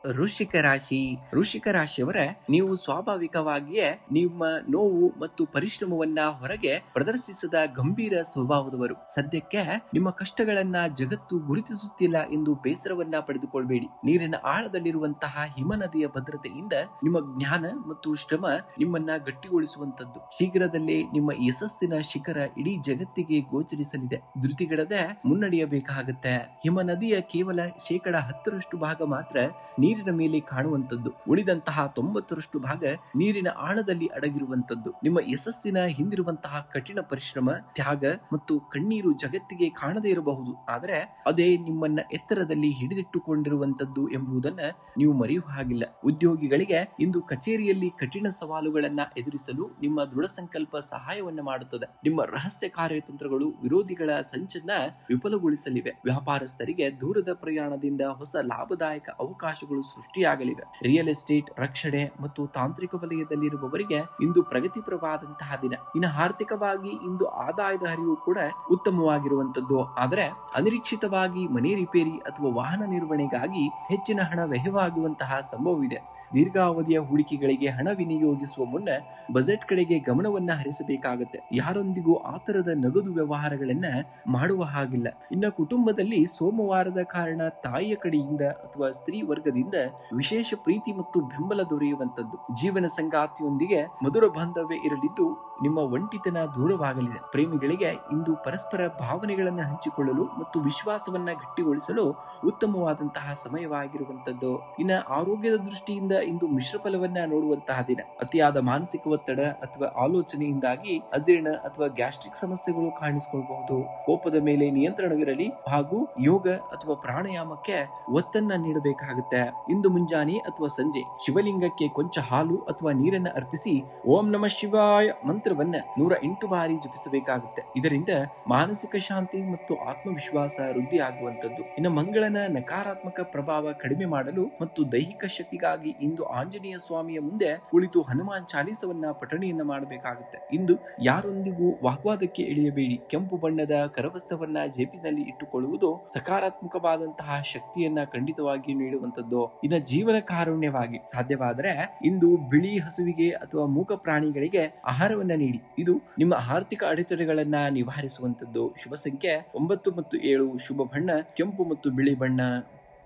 A: ವೃಶ್ಚಿಕ ರಾಶಿ. ವೃಶ್ಚಿಕ ರಾಶಿಯವರ ನೀವು ಸ್ವಾಭಾವಿಕವಾಗಿಯೇ ನಿಮ್ಮ ನೋವು ಮತ್ತು ಪರಿಶ್ರಮವನ್ನ ಹೊರಗೆ ಪ್ರದರ್ಶಿಸದ ಗಂಭೀರ ಸ್ವಭಾವದವರು. ಸದ್ಯಕ್ಕೆ ನಿಮ್ಮ ಕಷ್ಟಗಳನ್ನ ಜಗತ್ತು ಗುರುತಿಸುತ್ತಿಲ್ಲ ಎಂದು ಬೇಸರವನ್ನ ಪಡೆದುಕೊಳ್ಬೇಡಿ. ನೀರಿನ ಆಳದಲ್ಲಿರುವಂತಹ ಹಿಮನದಿಯ ಭದ್ರತೆಯಿಂದ ನಿಮ್ಮ ಜ್ಞಾನ ಮತ್ತು ಶ್ರಮ ನಿಮ್ಮನ್ನ ಗಟ್ಟಿಗೊಳಿಸುವಂತದ್ದು. ಶೀಘ್ರದಲ್ಲೇ ನಿಮ್ಮ ಯಶಸ್ಸಿನ ಶಿಖರ ಇಡೀ ಜಗತ್ತಿಗೆ ಗೋಚರಿಸಲಿದೆ. ಧೃತಿಗೆಡದೆ ಮುನ್ನಡೆಯಬೇಕಾಗತ್ತೆ. ಹಿಮನದಿಯ ಕೇವಲ 10% ಭಾಗ ಮಾತ್ರ ನೀರಿನ ಮೇಲೆ ಕಾಣುವಂತದ್ದು. ಉಳಿದಂತಹ 90% ಭಾಗ ನೀರಿನ ಆಳದಲ್ಲಿ ಅಡಗಿರುವಂತದ್ದು. ನಿಮ್ಮ ಯಶಸ್ಸಿನ ಹಿಂದಿರುವಂತಹ ಕಠಿಣ ಪರಿಶ್ರಮ, ತ್ಯಾಗ ಮತ್ತು ಕಣ್ಣೀರು ಜಗತ್ತಿಗೆ ಕಾಣದೇ ಇರಬಹುದು, ಆದರೆ ಅದೇ ನಿಮ್ಮನ್ನ ಎತ್ತರದಲ್ಲಿ ಹಿಡಿದಿಟ್ಟುಕೊಂಡಿರುವಂತದ್ದು ಎಂಬುದನ್ನ ನೀವು ಮರೆಯುವ ಹಾಗಿಲ್ಲ. ಉದ್ಯೋಗಿಗಳಿಗೆ ಇಂದು ಕಚೇರಿಯಲ್ಲಿ ಕಠಿಣ ಸವಾಲುಗಳನ್ನ ಎದುರಿಸಲು ನಿಮ್ಮ ದೃಢ ಸಂಕಲ್ಪ ಸಹಾಯವನ್ನ ಮಾಡುತ್ತದೆ. ನಿಮ್ಮ ರಹಸ್ಯ ಕಾರ್ಯತಂತ್ರಗಳು ವಿರೋಧಿಗಳ ಸಂಚನ್ನ ವಿಫಲಗೊಳಿಸಲಿವೆ. ವ್ಯಾಪಾರಸ್ಥರಿಗೆ ದೂರದ ಪ್ರಯಾಣದಿಂದ ಹೊಸ ಲಾಭದಾಯಕ ಅವಕಾಶಗಳು ಸೃಷ್ಟಿಯಾಗಲಿವೆ. ರಿಯಲ್ ಎಸ್ಟೇಟ್, ರಕ್ಷಣೆ ಮತ್ತು ತಾಂತ್ರಿಕ ವಲಯದಲ್ಲಿರುವವರಿಗೆ ಇಂದು ಪ್ರಗತಿಪರವಾದಂತಹ ದಿನ. ಇನ್ನು ಆರ್ಥಿಕವಾಗಿ ಇಂದು ಆದಾಯದ ಹರಿವು ಕೂಡ ಉತ್ತಮವಾಗಿರುವಂತದ್ದು. ಆದರೆ ಅನಿರೀಕ್ಷಿತವಾಗಿ ಮನೆ ರಿಪೇರಿ ಅಥವಾ ವಾಹನ ನಿರ್ವಹಣೆಗಾಗಿ ಹೆಚ್ಚಿನ ಹಣ ವ್ಯಯವಾಗುವಂತಹ ಸಂಭವವಿದೆ. ದೀರ್ಘಾವಧಿಯ ಹೂಡಿಕೆಗಳಿಗೆ ಹಣ ವಿನಿಯೋಗಿಸುವ ಮುನ್ನ ಬಜೆಟ್ ಕಡೆಗೆ ಗಮನವನ್ನ ಹರಿಸಬೇಕಾಗುತ್ತೆ. ಯಾರೊಂದಿಗೂ ಆತರದ ನಗದು ವ್ಯವಹಾರಗಳನ್ನ ಮಾಡುವ ಹಾಗಿಲ್ಲ. ಇನ್ನು ಕುಟುಂಬದಲ್ಲಿ ಸೋಮವಾರದ ಕಾರಣ ತಾಯಿಯ ಕಡೆಯಿಂದ ಅಥವಾ ಸ್ತ್ರೀ ವರ್ಗದಿಂದ ವಿಶೇಷ ಪ್ರೀತಿ ಮತ್ತು ಬೆಂಬಲ ದೊರೆಯುವಂತದ್ದು. ಜೀವನ ಸಂಗಾತಿಯೊಂದಿಗೆ ಮಧುರ ಬಾಂಧವ್ಯ ಇರಲಿದ್ದು ನಿಮ್ಮ ಒಂಟಿತನ ದೂರವಾಗಲಿದೆ. ಪ್ರೇಮಿಗಳಿಗೆ ಇಂದು ಪರಸ್ಪರ ಭಾವನೆಗಳನ್ನ ಹಂಚಿಕೊಳ್ಳಲು ಮತ್ತು ವಿಶ್ವಾಸವನ್ನ ಗಟ್ಟಿಗೊಳಿಸಲು ಉತ್ತಮವಾದಂತಹ ಸಮಯವಾಗಿರುವಂತದ್ದು. ಇನ್ನು ಆರೋಗ್ಯದ ದೃಷ್ಟಿಯಿಂದ ಇಂದು ಮಿಶ್ರ ಫಲವನ್ನ ನೋಡುವಂತಹ ದಿನ. ಅತಿಯಾದ ಮಾನಸಿಕ ಒತ್ತಡ ಅಥವಾ ಆಲೋಚನೆಯಿಂದಾಗಿ ಅಜೀರ್ಣ ಅಥವಾ ಗ್ಯಾಸ್ಟ್ರಿಕ್ ಸಮಸ್ಯೆಗಳು ಕಾಣಿಸಿಕೊಳ್ಳಬಹುದು. ಕೋಪದ ಮೇಲೆ ನಿಯಂತ್ರಣವಿರಲಿ ಹಾಗೂ ಯೋಗ ಅಥವಾ ಪ್ರಾಣಾಯಾಮಕ್ಕೆ ಒತ್ತನ್ನ ನೀಡಬೇಕಾಗುತ್ತೆ. ಇಂದು ಮುಂಜಾನೆ ಅಥವಾ ಸಂಜೆ ಶಿವಲಿಂಗಕ್ಕೆ ಕೊಂಚ ಹಾಲು ಅಥವಾ ನೀರನ್ನ ಅರ್ಪಿಸಿ ಓಂ ನಮಃ ಶಿವಾಯ ಮಂತ್ರವನ್ನ 108 ಬಾರಿ ಜಪಿಸಬೇಕಾಗುತ್ತೆ. ಇದರಿಂದ ಮಾನಸಿಕ ಶಾಂತಿ ಮತ್ತು ಆತ್ಮವಿಶ್ವಾಸ ವೃದ್ಧಿ ಆಗುವಂತದ್ದು. ಇನ್ನು ಮಂಗಳನ ನಕಾರಾತ್ಮಕ ಪ್ರಭಾವ ಕಡಿಮೆ ಮಾಡಲು ಮತ್ತು ದೈಹಿಕ ಶಕ್ತಿಗಾಗಿ ಇಂದು ಆಂಜನೇಯ ಸ್ವಾಮಿಯ ಮುಂದೆ ಕುಳಿತು ಹನುಮಾನ್ ಚಾಲೀಸವನ್ನ ಪಠಣೆಯನ್ನ ಮಾಡಬೇಕಾಗುತ್ತೆ. ಇಂದು ಯಾರೊಂದಿಗೂ ವಾಗ್ವಾದಕ್ಕೆ ಇಳಿಯಬೇಡಿ. ಕೆಂಪು ಬಣ್ಣದ ಕರವಸ್ತವನ್ನ ಜೇಬಿನಲ್ಲಿ ಇಟ್ಟುಕೊಳ್ಳುವುದು ಸಕಾರಾತ್ಮಕವಾದಂತಹ ಶಕ್ತಿಯನ್ನ ಖಂಡಿತವಾಗಿ ನೀಡುವಂತದ್ದು. ಇನ್ನು ಜೀವನ ಕಾರುಣ್ಯವಾಗಿ ಸಾಧ್ಯವಾದರೆ ಇಂದು ಬಿಳಿ ಹಸುವಿಗೆ ಅಥವಾ ಮೂಕ ಪ್ರಾಣಿಗಳಿಗೆ ಆಹಾರವನ್ನ ನೀಡಿ. ಇದು ನಿಮ್ಮ ಆರ್ಥಿಕ ಅಡೆತಡೆಗಳನ್ನ ನಿವಾರಿಸುವಂತದ್ದು. ಶುಭ ಸಂಖ್ಯೆ 9 ಮತ್ತು 7. ಶುಭ ಬಣ್ಣ ಕೆಂಪು ಮತ್ತು ಬಿಳಿ ಬಣ್ಣ.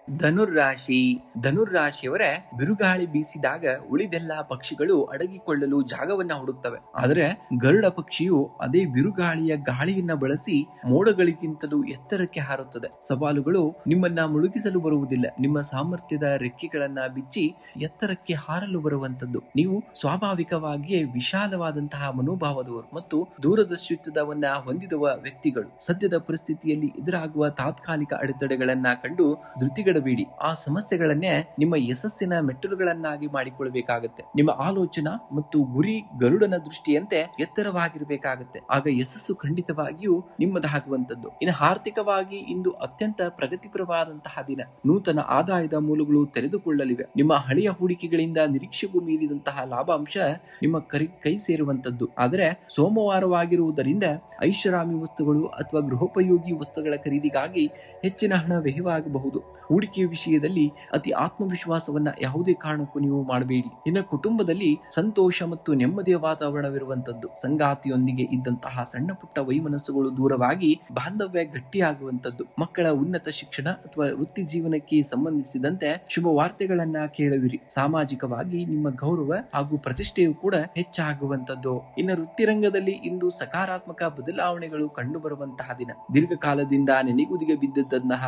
A: ಧನುರ್ರಾಶಿ. ಧನುರ್ರಾಶಿಯವರ ಬಿರುಗಾಳಿ ಬೀಸಿದಾಗ ಉಳಿದೆಲ್ಲ ಪಕ್ಷಿಗಳು ಅಡಗಿಕೊಳ್ಳಲು ಜಾಗವನ್ನ ಹುಡುಕ್ತವೆ. ಆದರೆ ಗರುಡ ಪಕ್ಷಿಯು ಅದೇ ಬಿರುಗಾಳಿಯ ಗಾಳಿಯನ್ನ ಬಳಸಿ ಮೋಡಗಳಿಗಿಂತಲೂ ಎತ್ತರಕ್ಕೆ ಹಾರುತ್ತದೆ. ಸವಾಲುಗಳು ನಿಮ್ಮನ್ನ ಮುಳುಗಿಸಲು ಬರುವುದಿಲ್ಲ. ನಿಮ್ಮ ಸಾಮರ್ಥ್ಯದ ರೆಕ್ಕೆಗಳನ್ನ ಬಿಚ್ಚಿ ಎತ್ತರಕ್ಕೆ ಹಾರಲು ಬರುವಂತದ್ದು. ನೀವು ಸ್ವಾಭಾವಿಕವಾಗಿಯೇ ವಿಶಾಲವಾದಂತಹ ಮನೋಭಾವದವರು ಮತ್ತು ದೂರದರ್ಶಿತ್ವವನ್ನ ಹೊಂದಿದವ ವ್ಯಕ್ತಿಗಳು. ಸದ್ಯದ ಪರಿಸ್ಥಿತಿಯಲ್ಲಿ ಎದುರಾಗುವ ತಾತ್ಕಾಲಿಕ ಅಡೆತಡೆಗಳನ್ನ ಕಂಡು ಧೃತಿಗೆಡಬೇಡಿ. ಆ ಸಮಸ್ಯೆಗಳನ್ನೇ ನಿಮ್ಮ ಯಶಸ್ಸಿನ ಮೆಟ್ಟಲುಗಳನ್ನಾಗಿ ಮಾಡಿಕೊಳ್ಳಬೇಕಾಗುತ್ತೆ. ನಿಮ್ಮ ಆಲೋಚನಾ ಮತ್ತು ಗುರಿ ಗರುಡನ ದೃಷ್ಟಿಯಂತೆ ಎತ್ತರವಾಗಿರಬೇಕಾಗುತ್ತೆ. ಆಗ ಯಶಸ್ಸು ಖಂಡಿತವಾಗಿಯೂ ನಿಮ್ಮದಾಗುವಂತದ್ದು. ಇನ್ನು ಆರ್ಥಿಕವಾಗಿ ಇಂದು ಅತ್ಯಂತ ಪ್ರಗತಿಪರವಾದಂತಹ ದಿನ. ನೂತನ ಆದಾಯದ ಮೂಲಗಳು ತೆರೆದುಕೊಳ್ಳಲಿವೆ. ನಿಮ್ಮ ಹಳೆಯ ಹೂಡಿಕೆಗಳಿಂದ ನಿರೀಕ್ಷೆಗೂ ಮೀರಿದಂತಹ ಲಾಭಾಂಶ ನಿಮ್ಮ ಕೈ ಸೇರುವಂತದ್ದು. ಆದರೆ ಸೋಮವಾರವಾಗಿರುವುದರಿಂದ ಐಷಾರಾಮಿ ವಸ್ತುಗಳು ಅಥವಾ ಗೃಹೋಪಯೋಗಿ ವಸ್ತುಗಳ ಖರೀದಿಗಾಗಿ ಹೆಚ್ಚಿನ ಹಣ ವ್ಯಯವಾಗಬಹುದು. ಹೂಡಿಕೆಯ ವಿಷಯದಲ್ಲಿ ಅತಿ ಆತ್ಮವಿಶ್ವಾಸವನ್ನ ಯಾವುದೇ ಕಾರಣಕ್ಕೂ ನೀವು ಮಾಡಬೇಡಿ. ಇನ್ನು ಕುಟುಂಬದಲ್ಲಿ ಸಂತೋಷ ಮತ್ತು ನೆಮ್ಮದಿಯ ವಾತಾವರಣವಿರುವಂತದ್ದು. ಸಂಗಾತಿಯೊಂದಿಗೆ ಇದ್ದಂತಹ ಸಣ್ಣ ಪುಟ್ಟ ವೈಮನಸ್ಸುಗಳು ದೂರವಾಗಿ ಬಾಂಧವ್ಯ ಗಟ್ಟಿಯಾಗುವಂತದ್ದು. ಮಕ್ಕಳ ಉನ್ನತ ಶಿಕ್ಷಣ ಅಥವಾ ವೃತ್ತಿ ಜೀವನಕ್ಕೆ ಸಂಬಂಧಿಸಿದಂತೆ ಶುಭ ವಾರ್ತೆಗಳನ್ನ ಕೇಳುವಿರಿ. ಸಾಮಾಜಿಕವಾಗಿ ನಿಮ್ಮ ಗೌರವ ಹಾಗೂ ಪ್ರತಿಷ್ಠೆಯು ಕೂಡ ಹೆಚ್ಚಾಗುವಂತದ್ದು. ಇನ್ನು ವೃತ್ತಿರಂಗದಲ್ಲಿ ಇಂದು ಸಕಾರಾತ್ಮಕ ಬದಲಾವಣೆಗಳು ಕಂಡು ಬರುವಂತಹ ದಿನ. ದೀರ್ಘಕಾಲದಿಂದ ನೆನೆಗುದಿಗೆ ಬಿದ್ದದಂತಹ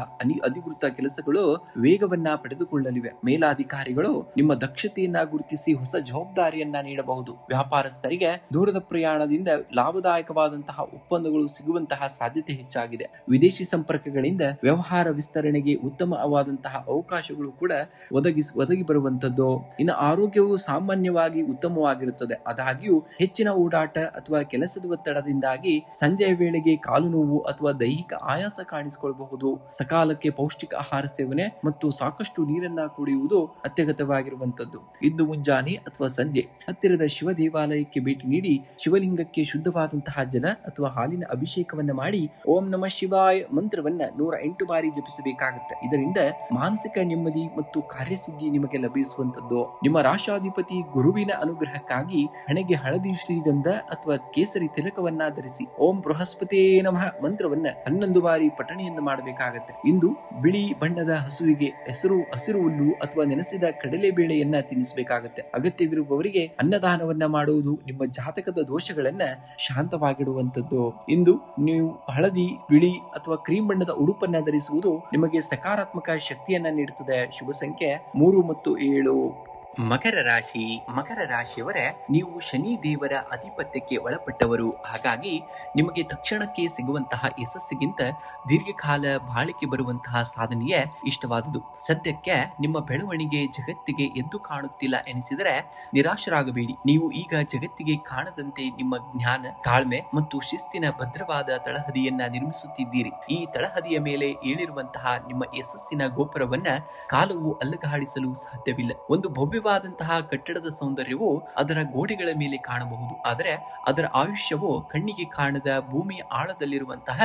A: ಅಧಿಕೃತ ಕೆಲಸಗಳು ವೇಗವನ್ನ ಪಡೆದುಕೊಳ್ಳಲಿವೆ. ಮೇಲಾಧಿಕಾರಿಗಳು ನಿಮ್ಮ ದಕ್ಷತೆಯನ್ನ ಗುರುತಿಸಿ ಹೊಸ ಜವಾಬ್ದಾರಿಯನ್ನ ನೀಡಬಹುದು. ವ್ಯಾಪಾರಸ್ಥರಿಗೆ ದೂರದ ಪ್ರಯಾಣದಿಂದ ಲಾಭದಾಯಕವಾದಂತಹ ಒಪ್ಪಂದಗಳು ಸಿಗುವಂತಹ ಸಾಧ್ಯತೆ ಹೆಚ್ಚಾಗಿದೆ. ವಿದೇಶಿ ಸಂಪರ್ಕಗಳಿಂದ ವ್ಯವಹಾರ ವಿಸ್ತರಣೆಗೆ ಉತ್ತಮವಾದಂತಹ ಅವಕಾಶಗಳು ಕೂಡ ಒದಗಿ ಬರುವಂತದ್ದು. ಇನ್ನು ಆರೋಗ್ಯವು ಸಾಮಾನ್ಯವಾಗಿ ಉತ್ತಮವಾಗಿರುತ್ತದೆ. ಆದಾಗ್ಯೂ ಹೆಚ್ಚಿನ ಓಡಾಟ ಅಥವಾ ಕೆಲಸದ ಒತ್ತಡದಿಂದಾಗಿ ಸಂಜೆಯ ವೇಳೆಗೆ ಕಾಲು ನೋವು ಅಥವಾ ದೈಹಿಕ ಆಯಾಸ ಕಾಣಿಸಿಕೊಳ್ಳಬಹುದು. ಸಕಾಲಕ್ಕೆ ಪೌಷ್ಟಿಕ ಆಹಾರ ಸೇವನೆ ಸೇವನೆ ಮತ್ತು ಸಾಕಷ್ಟು ನೀರನ್ನ ಕುಡಿಯುವುದು ಅತ್ಯಗತ್ಯವಾಗಿರುವಂತದ್ದು. ಇಂದು ಮುಂಜಾನೆ ಅಥವಾ ಸಂಜೆ ಹತ್ತಿರದ ಶಿವ ದೇವಾಲಯಕ್ಕೆ ಭೇಟಿ ನೀಡಿ ಶಿವಲಿಂಗಕ್ಕೆ ಶುದ್ಧವಾದಂತಹ ಜಲ ಅಥವಾ ಹಾಲಿನ ಅಭಿಷೇಕವನ್ನ ಮಾಡಿ ಓಂ ನಮಃ ಶಿವಾಯ ಮಂತ್ರವನ್ನ 108 ಬಾರಿ ಜಪಿಸಬೇಕಾಗುತ್ತೆ. ಇದರಿಂದ ಮಾನಸಿಕ ನೆಮ್ಮದಿ ಮತ್ತು ಕಾರ್ಯಸಿದ್ಧಿ ನಿಮಗೆ ಲಭಿಸುವಂತದ್ದು. ನಿಮ್ಮ ರಾಶಾಧಿಪತಿ ಗುರುವಿನ ಅನುಗ್ರಹಕ್ಕಾಗಿ ಹಣೆಗೆ ಹಳದಿ ಶ್ರೀಗಂಧ ಅಥವಾ ಕೇಸರಿ ತಿಲಕವನ್ನ ಧರಿಸಿ ಓಂ ಬೃಹಸ್ಪತಿ ನಮಃ ಮಂತ್ರವನ್ನ 11 ಬಾರಿ ಪಠಣೆಯನ್ನು ಮಾಡಬೇಕಾಗತ್ತೆ. ಇಂದು ಬಿಳಿ ಬಣ್ಣದ ಹಸುವಿಗೆ ಹಸಿರು ಹುಲ್ಲು ಅಥವಾ ನೆನೆಸಿದ ಕಡಲೆಬೇಳೆಯನ್ನ ತಿನ್ನಿಸಬೇಕಾಗತ್ತೆ. ಅಗತ್ಯವಿರುವವರಿಗೆ ಅನ್ನದಾನವನ್ನ ಮಾಡುವುದು ನಿಮ್ಮ ಜಾತಕದ ದೋಷಗಳನ್ನ ಶಾಂತವಾಗಿಡುವಂತದ್ದು. ಇಂದು ನೀವು ಹಳದಿ, ಬಿಳಿ ಅಥವಾ ಕ್ರೀಮ್ ಬಣ್ಣದ ಉಡುಪನ್ನ ಧರಿಸುವುದು ನಿಮಗೆ ಸಕಾರಾತ್ಮಕ ಶಕ್ತಿಯನ್ನ ನೀಡುತ್ತದೆ. ಶುಭ ಸಂಖ್ಯೆ 3 ಮತ್ತು 7. ಮಕರ ರಾಶಿಯವರೇ, ನೀವು ಶನಿ ದೇವರ ಅಧಿಪತ್ಯಕ್ಕೆ ಒಳಪಟ್ಟವರು. ಹಾಗಾಗಿ ನಿಮಗೆ ತಕ್ಷಣಕ್ಕೆ ಸಿಗುವಂತಹ ಯಶಸ್ಸಿಗಿಂತ ದೀರ್ಘಕಾಲ ಬಾಳಿಕೆ ಬರುವಂತಹ ಸಾಧನೆಯೇ ಇಷ್ಟವಾದುದು. ಸದ್ಯಕ್ಕೆ ನಿಮ್ಮ ಬೆಳವಣಿಗೆ ಜಗತ್ತಿಗೆ ಎದ್ದು ಕಾಣುತ್ತಿಲ್ಲ ಎನಿಸಿದರೆ ನಿರಾಶರಾಗಬೇಡಿ. ನೀವು ಈಗ ಜಗತ್ತಿಗೆ ಕಾಣದಂತೆ ನಿಮ್ಮ ಜ್ಞಾನ, ತಾಳ್ಮೆ ಮತ್ತು ಶಿಸ್ತಿನ ಭದ್ರವಾದ ತಳಹದಿಯನ್ನ ನಿರ್ಮಿಸುತ್ತಿದ್ದೀರಿ. ಈ ತಳಹದಿಯ ಮೇಲೆ ಏಳಿರುವಂತಹ ನಿಮ್ಮ ಯಶಸ್ಸಿನ ಗೋಪುರವನ್ನ ಕಾಲವು ಅಲ್ಲಗಾಡಿಸಲು ಸಾಧ್ಯವಿಲ್ಲ. ಒಂದು ಭವ್ಯವಾದಂತಹ ಕಟ್ಟಡದ ಸೌಂದರ್ಯವು ಅದರ ಗೋಡೆಗಳ ಮೇಲೆ ಕಾಣಬಹುದು, ಆದರೆ ಅದರ ಆಯುಷ್ಯವು ಕಣ್ಣಿಗೆ ಕಾಣದ ಭೂಮಿಯ ಆಳದಲ್ಲಿರುವಂತಹ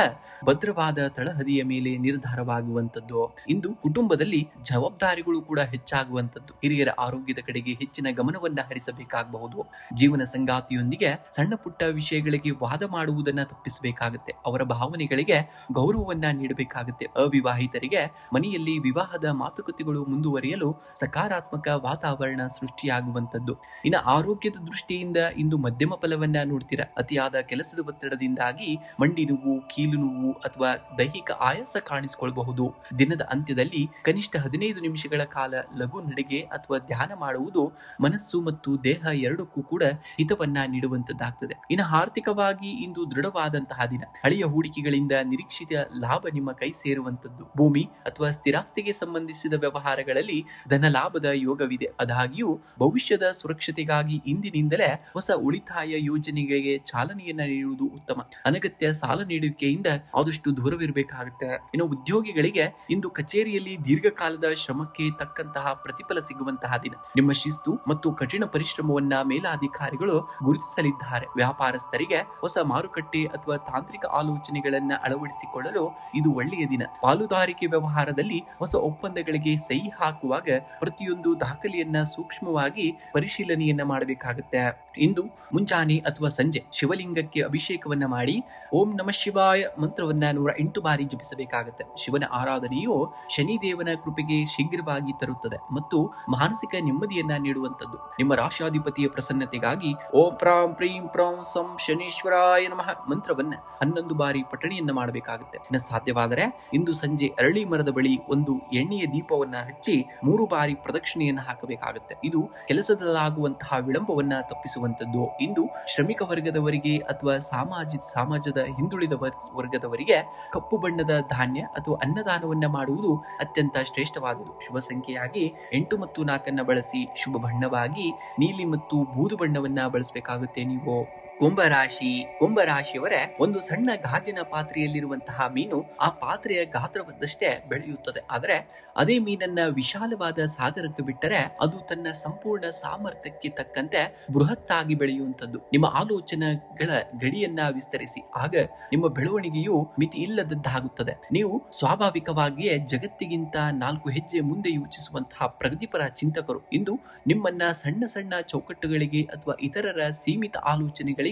A: ಭದ್ರವಾದ ತಳಹದಿಯ ಮೇಲೆ ನಿರ್ಧಾರವಾಗುವಂತದ್ದು. ಇಂದು ಕುಟುಂಬದಲ್ಲಿ ಜವಾಬ್ದಾರಿಗಳು ಕೂಡ ಹೆಚ್ಚಾಗುವಂತದ್ದು. ಹಿರಿಯರ ಆರೋಗ್ಯದ ಕಡೆಗೆ ಹೆಚ್ಚಿನ ಗಮನವನ್ನ ಹರಿಸಬೇಕಾಗಬಹುದು. ಜೀವನ ಸಂಗಾತಿಯೊಂದಿಗೆ ಸಣ್ಣ ಪುಟ್ಟ ವಿಷಯಗಳಿಗೆ ವಾದ ಮಾಡುವುದನ್ನ ತಪ್ಪಿಸಬೇಕಾಗುತ್ತೆ. ಅವರ ಭಾವನೆಗಳಿಗೆ ಗೌರವವನ್ನ ನೀಡಬೇಕಾಗುತ್ತೆ. ಅವಿವಾಹಿತರಿಗೆ ಮನೆಯಲ್ಲಿ ವಿವಾಹದ ಮಾತುಕತೆಗಳು ಮುಂದುವರಿಯಲು ಸಕಾರಾತ್ಮಕ ವಾತಾವರಣ ಸೃಷ್ಟಿಯಾಗುವಂತದ್ದು. ಇನ್ನು ಆರೋಗ್ಯದ ದೃಷ್ಟಿಯಿಂದ ಇಂದು ಮಧ್ಯಮ ಫಲವನ್ನ ನೋಡ್ತೀರಾ. ಅತಿಯಾದ ಕೆಲಸದ ಒತ್ತಡದಿಂದಾಗಿ ಮಂಡಿ ನೋವು, ಕೀಲು ನೋವು ಅಥವಾ ದೈಹಿಕ ಆಯಾಸ ಕಾಣಿಸಿಕೊಳ್ಳಬಹುದು. ದಿನದ ಅಂತ್ಯದಲ್ಲಿ ಕನಿಷ್ಠ 15 ನಿಮಿಷಗಳ ಕಾಲ ಲಘು ನಡಿಗೆ ಅಥವಾ ಧ್ಯಾನ ಮಾಡುವುದು ಮನಸ್ಸು ಮತ್ತು ದೇಹ ಎರಡಕ್ಕೂ ಕೂಡ ಹಿತವನ್ನ ನೀಡುವಂತದ್ದಾಗ್ತದೆ. ಇನ್ನು ಆರ್ಥಿಕವಾಗಿ ಇಂದು ದೃಢವಾದಂತಹ ದಿನ. ಹಳೆಯ ಹೂಡಿಕೆಗಳಿಂದ ನಿರೀಕ್ಷಿತ ಲಾಭ ನಿಮ್ಮ ಕೈ ಸೇರುವಂತದ್ದು. ಭೂಮಿ ಅಥವಾ ಸ್ಥಿರಾಸ್ತಿಗೆ ಸಂಬಂಧಿಸಿದ ವ್ಯವಹಾರಗಳಲ್ಲಿ ಧನ ಲಾಭದ ಯೋಗವಿದೆ. ಆದಾಗ್ಯೂ ಭವಿಷ್ಯದ ಸುರಕ್ಷತೆಗಾಗಿ ಇಂದಿನಿಂದಲೇ ಹೊಸ ಉಳಿತಾಯ ಯೋಜನೆಗಳಿಗೆ ಚಾಲನೆಯನ್ನ ನೀಡುವುದು ಉತ್ತಮ. ಅನಗತ್ಯ ಸಾಲ ನೀಡುವಿಕೆಯಿಂದ ಆದಷ್ಟು ದೂರವಿರಬೇಕಾಗುತ್ತೆ. ಇನ್ನು ಉದ್ಯೋಗಿಗಳಿಗೆ ಇಂದು ಕಚೇರಿಯಲ್ಲಿ ದೀರ್ಘಕಾಲದ ಶ್ರಮಕ್ಕೆ ತಕ್ಕಂತಹ ಪ್ರತಿಫಲ ಸಿಗುವಂತಹ ದಿನ. ನಿಮ್ಮ ಶಿಸ್ತು ಮತ್ತು ಕಠಿಣ ಪರಿಶ್ರಮವನ್ನ ಮೇಲಾಧಿಕಾರಿಗಳು ಗುರುತಿಸಲಿದ್ದಾರೆ. ವ್ಯಾಪಾರಸ್ಥರಿಗೆ ಹೊಸ ಮಾರುಕಟ್ಟೆ ಅಥವಾ ತಾಂತ್ರಿಕ ಆಲೋಚನೆಗಳನ್ನ ಅಳವಡಿಸಿಕೊಳ್ಳಲು ಇದು ಒಳ್ಳೆಯ ದಿನ. ಪಾಲುದಾರಿಕೆ ವ್ಯವಹಾರದಲ್ಲಿ ಹೊಸ ಒಪ್ಪಂದಗಳಿಗೆ ಸಹಿ ಹಾಕುವಾಗ ಪ್ರತಿಯೊಂದು ದಾಖಲೆಯನ್ನ ಸೂಕ್ಷ್ಮವಾಗಿ ಪರಿಶೀಲನೆಯನ್ನ ಮಾಡಬೇಕಾಗುತ್ತೆ. ಇಂದು ಮುಂಜಾನೆ ಅಥವಾ ಸಂಜೆ ಶಿವಲಿಂಗಕ್ಕೆ ಅಭಿಷೇಕವನ್ನ ಮಾಡಿ ಓಂ ನಮಃ ಶಿವಾಯ ಮಂತ್ರವನ್ನ 108 ಬಾರಿ ಜಪಿಸಬೇಕಾಗುತ್ತೆ. ಶಿವನ ಆರಾಧನೆಯು ಶನಿದೇವನ ಕೃಪೆಗೆ ಶೀಘ್ರವಾಗಿ ತರುತ್ತದೆ ಮತ್ತು ಮಾನಸಿಕ ನೆಮ್ಮದಿಯನ್ನ ನೀಡುವಂತದ್ದು. ನಿಮ್ಮ ರಾಶಾಧಿಪತಿಯ ಪ್ರಸನ್ನತೆಗಾಗಿ ಓಂ ಪ್ರಾಂ ಪ್ರೀಂ ಪ್ರಾಂ ಸಂ ಶನೀಶ್ವರಾಯ ನಮಃ ಮಂತ್ರವನ್ನ 11 ಬಾರಿ ಪಠಣೆಯನ್ನ ಮಾಡಬೇಕಾಗುತ್ತೆ. ಇನ್ನು ಸಾಧ್ಯವಾದರೆ ಇಂದು ಸಂಜೆ ಅರಳಿ ಮರದ ಬಳಿ ಒಂದು ಎಣ್ಣೆಯ ದೀಪವನ್ನ ಹಚ್ಚಿ 3 ಬಾರಿ ಪ್ರದಕ್ಷಿಣೆಯನ್ನ ಹಾಕಬೇಕಾಗುತ್ತೆ. ಇದು ಕೆಲಸದಲ್ಲಾಗುವಂತಹ ವಿಳಂಬವನ್ನ ತಪ್ಪಿಸುವಂತದ್ದು. ಇಂದು ಶ್ರಮಿಕ ವರ್ಗದವರಿಗೆ ಅಥವಾ ಸಮಾಜದ ಹಿಂದುಳಿದ ವರ್ಗದವರಿಗೆ ಕಪ್ಪು ಬಣ್ಣದ ಧಾನ್ಯ ಅಥವಾ ಅನ್ನದಾನವನ್ನ ಮಾಡುವುದು ಅತ್ಯಂತ ಶ್ರೇಷ್ಠವಾದುದು. ಶುಭ ಸಂಖ್ಯೆಯಾಗಿ 8 ಮತ್ತು 4 ಬಳಸಿ. ಶುಭ ಬಣ್ಣವಾಗಿ ನೀಲಿ ಮತ್ತು ಬೂದು ಬಣ್ಣವನ್ನ ಬಳಸಬೇಕಾಗುತ್ತೆ ನೀವು. ಕುಂಭರಾಶಿಯವರೇ, ಒಂದು ಸಣ್ಣ ಗಾಜಿನ ಪಾತ್ರೆಯಲ್ಲಿರುವಂತಹ ಮೀನು ಆ ಪಾತ್ರೆಯ ಗಾತ್ರವದ್ದಷ್ಟೇ ಬೆಳೆಯುತ್ತದೆ. ಆದರೆ ಅದೇ ಮೀನನ್ನ ವಿಶಾಲವಾದ ಸಾಗರಕ್ಕೆ ಬಿಟ್ಟರೆ ಅದು ತನ್ನ ಸಂಪೂರ್ಣ ಸಾಮರ್ಥ್ಯಕ್ಕೆ ತಕ್ಕಂತೆ ಬೃಹತ್ತಾಗಿ ಬೆಳೆಯುವಂತದ್ದು. ನಿಮ್ಮ ಆಲೋಚನೆಗಳ ಗಡಿಯನ್ನ ವಿಸ್ತರಿಸಿ, ಆಗ ನಿಮ್ಮ ಬೆಳವಣಿಗೆಯು ಮಿತಿ ಇಲ್ಲದದ್ದಾಗುತ್ತದೆ. ನೀವು ಸ್ವಾಭಾವಿಕವಾಗಿಯೇ ಜಗತ್ತಿಗಿಂತ 4 ಹೆಜ್ಜೆ ಮುಂದೆ ಯೋಚಿಸುವಂತಹ ಪ್ರಗತಿಪರ ಚಿಂತಕರು. ಇಂದು ನಿಮ್ಮನ್ನ ಸಣ್ಣ ಸಣ್ಣ ಚೌಕಟ್ಟುಗಳಿಗೆ ಅಥವಾ ಇತರರ ಸೀಮಿತ ಆಲೋಚನೆಗಳಿಗೆ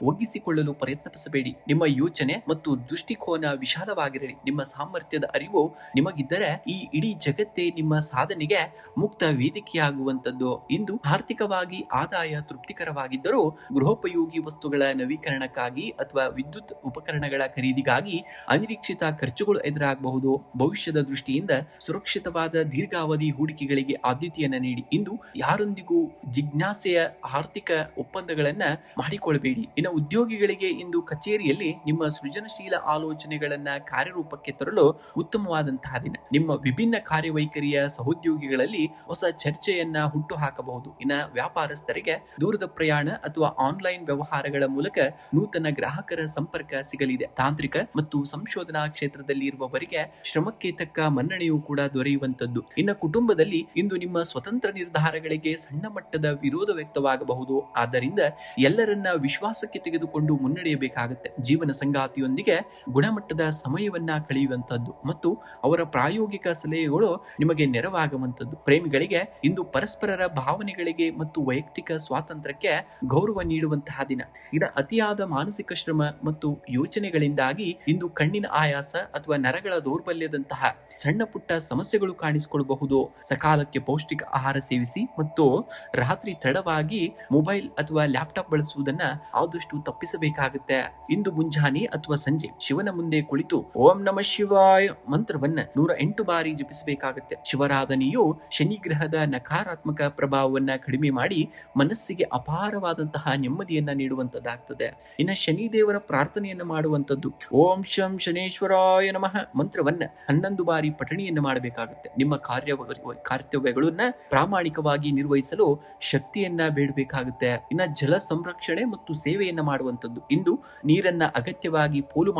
A: ಒಗ್ಗಿಸಿಕೊಳ್ಳಲು ಪ್ರಯತ್ನಿಸಬೇಡಿ. ನಿಮ್ಮ ಯೋಚನೆ ಮತ್ತು ದೃಷ್ಟಿಕೋನ ವಿಶಾಲವಾಗಿರಲಿ. ನಿಮ್ಮ ಸಾಮರ್ಥ್ಯದ ಅರಿವು ನಿಮಗಿದ್ದರೆ ಈ ಇಡೀ ಜಗತ್ತೇ ನಿಮ್ಮ ಸಾಧನೆಗೆ ಮುಕ್ತ ವೇದಿಕೆಯಾಗುವಂತದ್ದು. ಇಂದು ಆರ್ಥಿಕವಾಗಿ ಆದಾಯ ತೃಪ್ತಿಕರವಾಗಿದ್ದರೂ ಗೃಹೋಪಯೋಗಿ ವಸ್ತುಗಳ ನವೀಕರಣಕ್ಕಾಗಿ ಅಥವಾ ವಿದ್ಯುತ್ ಉಪಕರಣಗಳ ಖರೀದಿಗಾಗಿ ಅನಿರೀಕ್ಷಿತ ಖರ್ಚುಗಳು ಎದುರಾಗಬಹುದು. ಭವಿಷ್ಯದ ದೃಷ್ಟಿಯಿಂದ ಸುರಕ್ಷಿತವಾದ ದೀರ್ಘಾವಧಿ ಹೂಡಿಕೆಗಳಿಗೆ ಆದ್ಯತೆಯನ್ನ ನೀಡಿ. ಇಂದು ಯಾರೊಂದಿಗೂ ಜಿಜ್ಞಾಸೆಯ ಆರ್ಥಿಕ ಒಪ್ಪಂದಗಳನ್ನ ಮಾಡಿಕೊಳ್ಳಬೇಡಿ. ಮಾಡಬೇಡಿ. ಇನ್ನು ಉದ್ಯೋಗಿಗಳಿಗೆ ಇಂದು ಕಚೇರಿಯಲ್ಲಿ ನಿಮ್ಮ ಸೃಜನಶೀಲ ಆಲೋಚನೆಗಳನ್ನ ಕಾರ್ಯರೂಪಕ್ಕೆ ತರಲು ಉತ್ತಮವಾದಂತಹ ದಿನ. ನಿಮ್ಮ ವಿಭಿನ್ನ ಕಾರ್ಯವೈಖರಿಯ ಸಹೋದ್ಯೋಗಿಗಳಲ್ಲಿ ಹೊಸ ಚರ್ಚೆಯನ್ನ ಹುಟ್ಟು ಹಾಕಬಹುದು. ಇನ್ನು ವ್ಯಾಪಾರಸ್ಥರಿಗೆ ದೂರದ ಪ್ರಯಾಣ ಅಥವಾ ಆನ್ಲೈನ್ ವ್ಯವಹಾರಗಳ ಮೂಲಕ ನೂತನ ಗ್ರಾಹಕರ ಸಂಪರ್ಕ ಸಿಗಲಿದೆ. ತಾಂತ್ರಿಕ ಮತ್ತು ಸಂಶೋಧನಾ ಕ್ಷೇತ್ರದಲ್ಲಿ ಇರುವವರಿಗೆ ಶ್ರಮಕ್ಕೆ ತಕ್ಕ ಮನ್ನಣೆಯೂ ಕೂಡ ದೊರೆಯುವಂತದ್ದು. ಇನ್ನು ಕುಟುಂಬದಲ್ಲಿ ಇಂದು ನಿಮ್ಮ ಸ್ವತಂತ್ರ ನಿರ್ಧಾರಗಳಿಗೆ ಸಣ್ಣ ಮಟ್ಟದ ವಿರೋಧ ವ್ಯಕ್ತವಾಗಬಹುದು. ಆದ್ದರಿಂದ ಎಲ್ಲರನ್ನ ವಿಶ್ವಾಸಕ್ಕೆ ತೆಗೆದುಕೊಂಡು ಮುನ್ನಡೆಯಬೇಕಾಗುತ್ತೆ. ಜೀವನ ಸಂಗಾತಿಯೊಂದಿಗೆ ಗುಣಮಟ್ಟದ ಸಮಯವನ್ನ ಕಳೆಯುವಂತದ್ದು ಮತ್ತು ಅವರ ಪ್ರಾಯೋಗಿಕ ಸಲಹೆಗಳು ನಿಮಗೆ ನೆರವಾಗುವಂತದ್ದು. ಪ್ರೇಮಿಗಳಿಗೆ ಇಂದು ಪರಸ್ಪರರ ಭಾವನೆಗಳಿಗೆ ಮತ್ತು ವೈಯಕ್ತಿಕ ಸ್ವಾತಂತ್ರ್ಯಕ್ಕೆ ಗೌರವ ನೀಡುವಂತಹ ದಿನ. ಇನ್ನು ಅತಿಯಾದ ಮಾನಸಿಕ ಶ್ರಮ ಮತ್ತು ಯೋಚನೆಗಳಿಂದಾಗಿ ಇಂದು ಕಣ್ಣಿನ ಆಯಾಸ ಅಥವಾ ನರಗಳ ದೌರ್ಬಲ್ಯದಂತಹ ಸಣ್ಣ ಪುಟ್ಟ ಸಮಸ್ಯೆಗಳು ಕಾಣಿಸಿಕೊಳ್ಳಬಹುದು. ಸಕಾಲಕ್ಕೆ ಪೌಷ್ಟಿಕ ಆಹಾರ ಸೇವಿಸಿ ಮತ್ತು ರಾತ್ರಿ ತಡವಾಗಿ ಮೊಬೈಲ್ ಅಥವಾ ಲ್ಯಾಪ್ಟಾಪ್ ಬಳಸುವುದನ್ನ ಆದಷ್ಟು ತಪ್ಪಿಸಬೇಕಾಗುತ್ತೆ. ಇಂದು ಮುಂಜಾನೆ ಅಥವಾ ಸಂಜೆ ಶಿವನ ಮುಂದೆ ಕುಳಿತು ಓಂ ನಮಃ ಶಿವಾಯ ಮಂತ್ರವನ್ನ 108 ಬಾರಿ ಜಪಿಸಬೇಕಾಗುತ್ತೆ. ಶಿವರಾಧನೆಯು ಶನಿ ಗ್ರಹದ ನಕಾರಾತ್ಮಕ ಪ್ರಭಾವವನ್ನ ಕಡಿಮೆ ಮಾಡಿ ಮನಸ್ಸಿಗೆ ಅಪಾರವಾದಂತಹ ನೆಮ್ಮದಿಯನ್ನ ನೀಡುವಂತದ್ದಾಗ್ತದೆ. ಇನ್ನು ಶನಿ ದೇವರ ಪ್ರಾರ್ಥನೆಯನ್ನ ಮಾಡುವಂತದ್ದು ಓಂ ಶಂ ಶನೇಶ್ವರಾಯ ನಮಃ ಮಂತ್ರವನ್ನ 11 ಬಾರಿ ಪಠಣಿಯನ್ನ ಮಾಡಬೇಕಾಗುತ್ತೆ. ನಿಮ್ಮ ಕರ್ತವ್ಯಗಳನ್ನ ಪ್ರಾಮಾಣಿಕವಾಗಿ ನಿರ್ವಹಿಸಲು ಶಕ್ತಿಯನ್ನ ಬೇಡಬೇಕಾಗುತ್ತೆ. ಇನ್ನ ಜಲ ಸಂರಕ್ಷಣೆ ಮತ್ತು ಸೇವೆಯನ್ನ ಮಾಡುವಂತದ್ದು. ಇಂದು ನೀರನ್ನ ಅನಗತ್ಯವಾಗಿ ಪೋಲು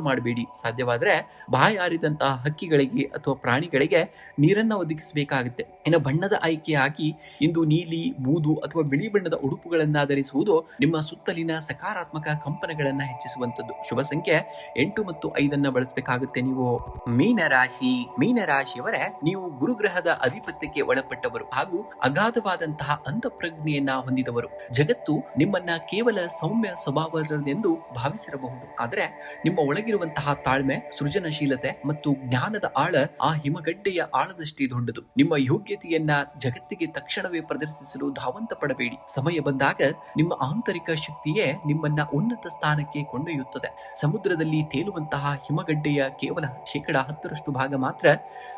A: ಮಾಡಬೇಡಿ. ಸಾಧ್ಯವಾದ್ರೆ ಬಾಯಾರಿದಂತಹ ಹಕ್ಕಿಗಳಿಗೆ ಅಥವಾ ಪ್ರಾಣಿಗಳಿಗೆ ನೀರನ್ನ ಒದಗಿಸಬೇಕಾಗುತ್ತೆ. ಇನ್ನು ಬಣ್ಣದ ಆಯ್ಕೆಯಾಗಿ ಇಂದು ನೀಲಿ, ಬೂದು ಅಥವಾ ಬಿಳಿ ಬಣ್ಣದ ಉಡುಪುಗಳನ್ನ ಧರಿಸುವುದು ನಿಮ್ಮ ಸುತ್ತಲಿನ ಸಕಾರಾತ್ಮಕ ಕಂಪನಗಳನ್ನ ಹೆಚ್ಚಿಸುವಂತದ್ದು. ಶುಭ ಸಂಖ್ಯೆ 8 ಮತ್ತು 5 ಬಳಸಬೇಕಾಗುತ್ತೆ. ನೀವು ಮೀನರಾಶಿಯವರೇ, ನೀವು ಗುರುಗ್ರಹದ ಅಧಿಪತ್ಯಕ್ಕೆ ಒಳಪಟ್ಟವರು ಹಾಗೂ ಅಗಾಧವಾದಂತಹ ಅಂತಃಪ್ರಜ್ಞೆಯನ್ನ ಹೊಂದಿದವರು. ಜಗತ್ತು ನಿಮ್ಮನ್ನ ಕೇವಲ ಸೌಮ್ಯ ಸ್ವಭಾವದೆಂದು ಭಾವಿಸಿರಬಹುದು, ಆದರೆ ನಿಮ್ಮ ಒಳಗಿರುವಂತಹ ತಾಳ್ಮೆ, ಸೃಜನಶೀಲತೆ ಮತ್ತು ಜ್ಞಾನದ ಆಳ ಆ ಹಿಮಗಡ್ಡೆಯ ಆಳದಷ್ಟೇ ದೊಡ್ಡದು. ನಿಮ್ಮ ಯೋಗ್ಯತೆಯನ್ನ ಜಗತ್ತಿಗೆ ತಕ್ಷಣವೇ ಪ್ರದರ್ಶಿಸಲು ಧಾವಂತ ಪಡಬೇಡಿ. ಸಮಯ ಬಂದಾಗ ನಿಮ್ಮ ಆಂತರಿಕ ಶಕ್ತಿಯೇ ನಿಮ್ಮನ್ನ ಉನ್ನತ ಸ್ಥಾನಕ್ಕೆ ಕೊಂಡೊಯ್ಯುತ್ತದೆ. ಸಮುದ್ರದಲ್ಲಿ ತೇಲುವಂತಹ ಹಿಮಗಡ್ಡೆಯ ಕೇವಲ 10% ಭಾಗ ಮಾತ್ರ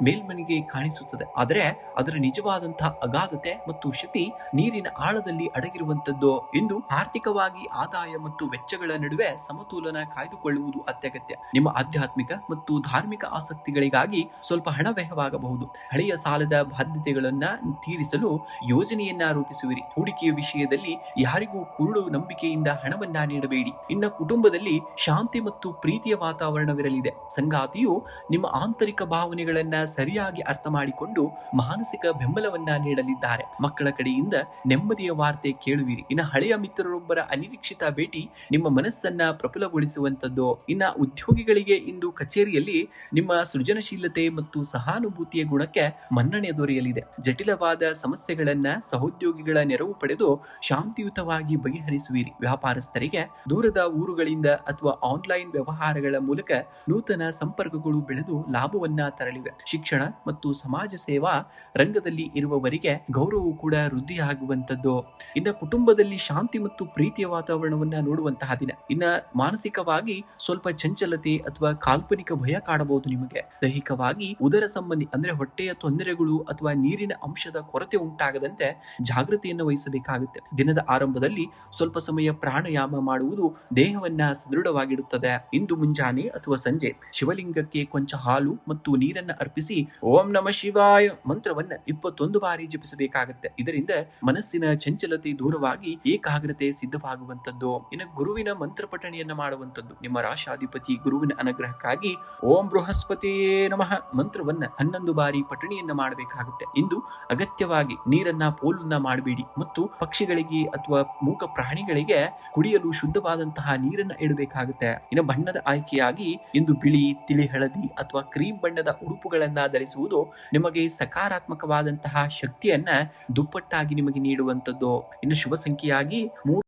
A: ಮೇಲ್ಮನೆಗೆ ಕಾಣಿಸುತ್ತದೆ, ಆದರೆ ಅದರ ನಿಜವಾದಂತಹ ಅಗಾಧತೆ ಮತ್ತು ಶಕ್ತಿ ನೀರಿನ ಆಳದಲ್ಲಿ ಅಡಗಿರುವಂತದ್ದು. ಇಂದು ಆರ್ಥಿಕವಾಗಿ ಆದಾಯ ಮತ್ತು ವೆಚ್ಚಗಳ ನಡುವೆ ಸಮತೋಲನ ಕಾಯ್ದುಕೊಳ್ಳುವುದು ಅತ್ಯಗತ್ಯ. ನಿಮ್ಮ ಆಧ್ಯಾತ್ಮಿಕ ಮತ್ತು ಧಾರ್ಮಿಕ ಆಸಕ್ತಿಗಳಿಗಾಗಿ ಸ್ವಲ್ಪ ಹಣ ವ್ಯಯವಾಗಬಹುದು. ಹಳೆಯ ಸಾಲದ ಬಾಧ್ಯತೆಗಳನ್ನ ತೀರಿಸಲು ಯೋಜನೆಯನ್ನ ರೂಪಿಸುವಿರಿ. ಹೂಡಿಕೆಯ ವಿಷಯದಲ್ಲಿ ಯಾರಿಗೂ ಕುರುಡು ನಂಬಿಕೆಯಿಂದ ಹಣವನ್ನ ನೀಡಬೇಡಿ. ಇನ್ನು ಕುಟುಂಬದಲ್ಲಿ ಶಾಂತಿ ಮತ್ತು ಪ್ರೀತಿಯ ವಾತಾವರಣವಿರಲಿದೆ. ಸಂಗಾತಿಯು ನಿಮ್ಮ ಆಂತರಿಕ ಭಾವನೆಗಳನ್ನ ಸರಿಯಾಗಿ ಅರ್ಥ ಮಾಡಿಕೊಂಡು ಮಾನಸಿಕ ಬೆಂಬಲವನ್ನ ನೀಡಲಿದ್ದಾರೆ. ಮಕ್ಕಳ ಕಡೆಯಿಂದ ನೆಮ್ಮದಿಯ ವಾರ್ತೆ ಕೇಳುವಿರಿ. ಇನ್ನು ಹಳೆಯ ಮಿತ್ರರೊಬ್ಬರ ಅನಿರೀಕ್ಷಿತ ಭೇಟಿ ನಿಮ್ಮ ಮನಸ್ಸನ್ನ ಪ್ರಫುಲ್ಲಗೊಳಿಸುವಂತದ್ದು. ಇನ್ನ ಉದ್ಯೋಗಿಗಳಿಗೆ ಇಂದು ಕಚೇರಿಯಲ್ಲಿ ನಿಮ್ಮ ಸೃಜನಶೀಲತೆ ಮತ್ತು ಸಹಾನುಭೂತಿಯ ಗುಣಕ್ಕೆ ಮನ್ನಣೆ ದೊರೆಯಲಿದೆ. ಜಟಿಲವಾದ ಸಮಸ್ಯೆಗಳನ್ನ ಸಹೋದ್ಯೋಗಿಗಳ ನೆರವು ಪಡೆದು ಶಾಂತಿಯುತವಾಗಿ ಬಗೆಹರಿಸುವಿರಿ. ವ್ಯಾಪಾರಸ್ಥರಿಗೆ ದೂರದ ಊರುಗಳಿಂದ ಅಥವಾ ಆನ್ಲೈನ್ ವ್ಯವಹಾರಗಳ ಮೂಲಕ ನೂತನ ಸಂಪರ್ಕಗಳು ಬೆಳೆದು ಲಾಭವನ್ನ ತರಲಿವೆ. ಶಿಕ್ಷಣ ಮತ್ತು ಸಮಾಜ ಸೇವಾ ರಂಗದಲ್ಲಿ ಇರುವವರಿಗೆ ಗೌರವವು ಕೂಡ ವೃದ್ಧಿಯಾಗುವಂತದ್ದು. ಇನ್ನು ಕುಟುಂಬದಲ್ಲಿ ಶಾಂತಿ ಮತ್ತು ಪ್ರೀತಿಯ ವಾತಾವರಣವನ್ನ ನೋಡುವಂತಹ ದಿನ. ಇನ್ನ ಮಾನಸಿಕವಾಗಿ ಸ್ವಲ್ಪ ಚಂಚಲತೆ ಅಥವಾ ಕಾಲ್ಪನಿಕ ಭಯ ಕಾಡಬಹುದು ನಿಮಗೆ. ದೈಹಿಕವಾಗಿ ಉದರ ಸಂಬಂಧಿ ಅಂದ್ರೆ ಹೊಟ್ಟೆಯ ತೊಂದರೆಗಳು ಅಥವಾ ನೀರಿನ ಅಂಶದ ಕೊರತೆ ಉಂಟಾಗದಂತೆ ಜಾಗೃತಿಯನ್ನು ವಹಿಸಬೇಕಾಗುತ್ತೆ. ದಿನದ ಆರಂಭದಲ್ಲಿ ಸ್ವಲ್ಪ ಸಮಯ ಪ್ರಾಣಾಯಾಮ ಮಾಡುವುದು ದೇಹವನ್ನ ಸದೃಢವಾಗಿಡುತ್ತದೆ. ಇಂದು ಮುಂಜಾನೆ ಅಥವಾ ಸಂಜೆ ಶಿವಲಿಂಗಕ್ಕೆ ಕೊಂಚ ಹಾಲು ಮತ್ತು ನೀರನ್ನ ಅರ್ಪಿಸಿ ಓಂ ನಮಃ ಶಿವಾಯ ಮಂತ್ರವನ್ನ 21 ಬಾರಿ ಜಪಿಸಬೇಕಾಗುತ್ತೆ. ಇದರಿಂದ ಮನಸ್ಸಿನ ಚಂಚಲತೆ ದೂರವಾಗಿ ಏಕಾಗ್ರತೆ ಸಿದ್ಧವಾಗುವಂತದ್ದು. ಇನ್ನು ಗುರುವಿನ ಮಂತ್ರ ಪಠಣೆಯನ್ನ ಮಾಡುವಂತದ್ದು. ನಿಮ್ಮ ರಾಶಾಧಿಪತಿ ಗುರುವಿನ ಅನುಗ್ರಹಕ್ಕಾಗಿ ಓಂ ಬೃಹಸ್ಪತಿಯೇ ನಮಃ ಮಂತ್ರವನ್ನ 11 ಬಾರಿ ಪಠಣೆಯನ್ನ ಮಾಡಬೇಕಾಗುತ್ತೆ. ಇಂದು ಅಗತ್ಯವಾಗಿ ನೀರನ್ನ ಪೋಲನ್ನ ಮಾಡಬೇಡಿ ಮತ್ತು ಪಕ್ಷಿಗಳಿಗೆ ಅಥವಾ ಮೂಕ ಪ್ರಾಣಿಗಳಿಗೆ ಕುಡಿಯಲು ಶುದ್ಧವಾದಂತಹ ನೀರನ್ನ ಇಡಬೇಕಾಗುತ್ತೆ. ಇನ್ನು ಬಣ್ಣದ ಆಯ್ಕೆಯಾಗಿ ಇಂದು ಬಿಳಿ, ತಿಳಿ ಹಳದಿ ಅಥವಾ ಕ್ರೀಮ್ ಬಣ್ಣದ ಉಡುಪುಗಳನ್ನ ಧರಿಸುವುದು ನಿಮಗೆ ಸಕಾರಾತ್ಮಕವಾದಂತಹ ಶಕ್ತಿಯನ್ನ ದುಪ್ಪಟ್ಟಾಗಿ ನಿಮಗೆ ನೀಡುವಂತದ್ದು. ಇನ್ನು ಶುಭ ಸಂಖ್ಯೆಯಾಗಿ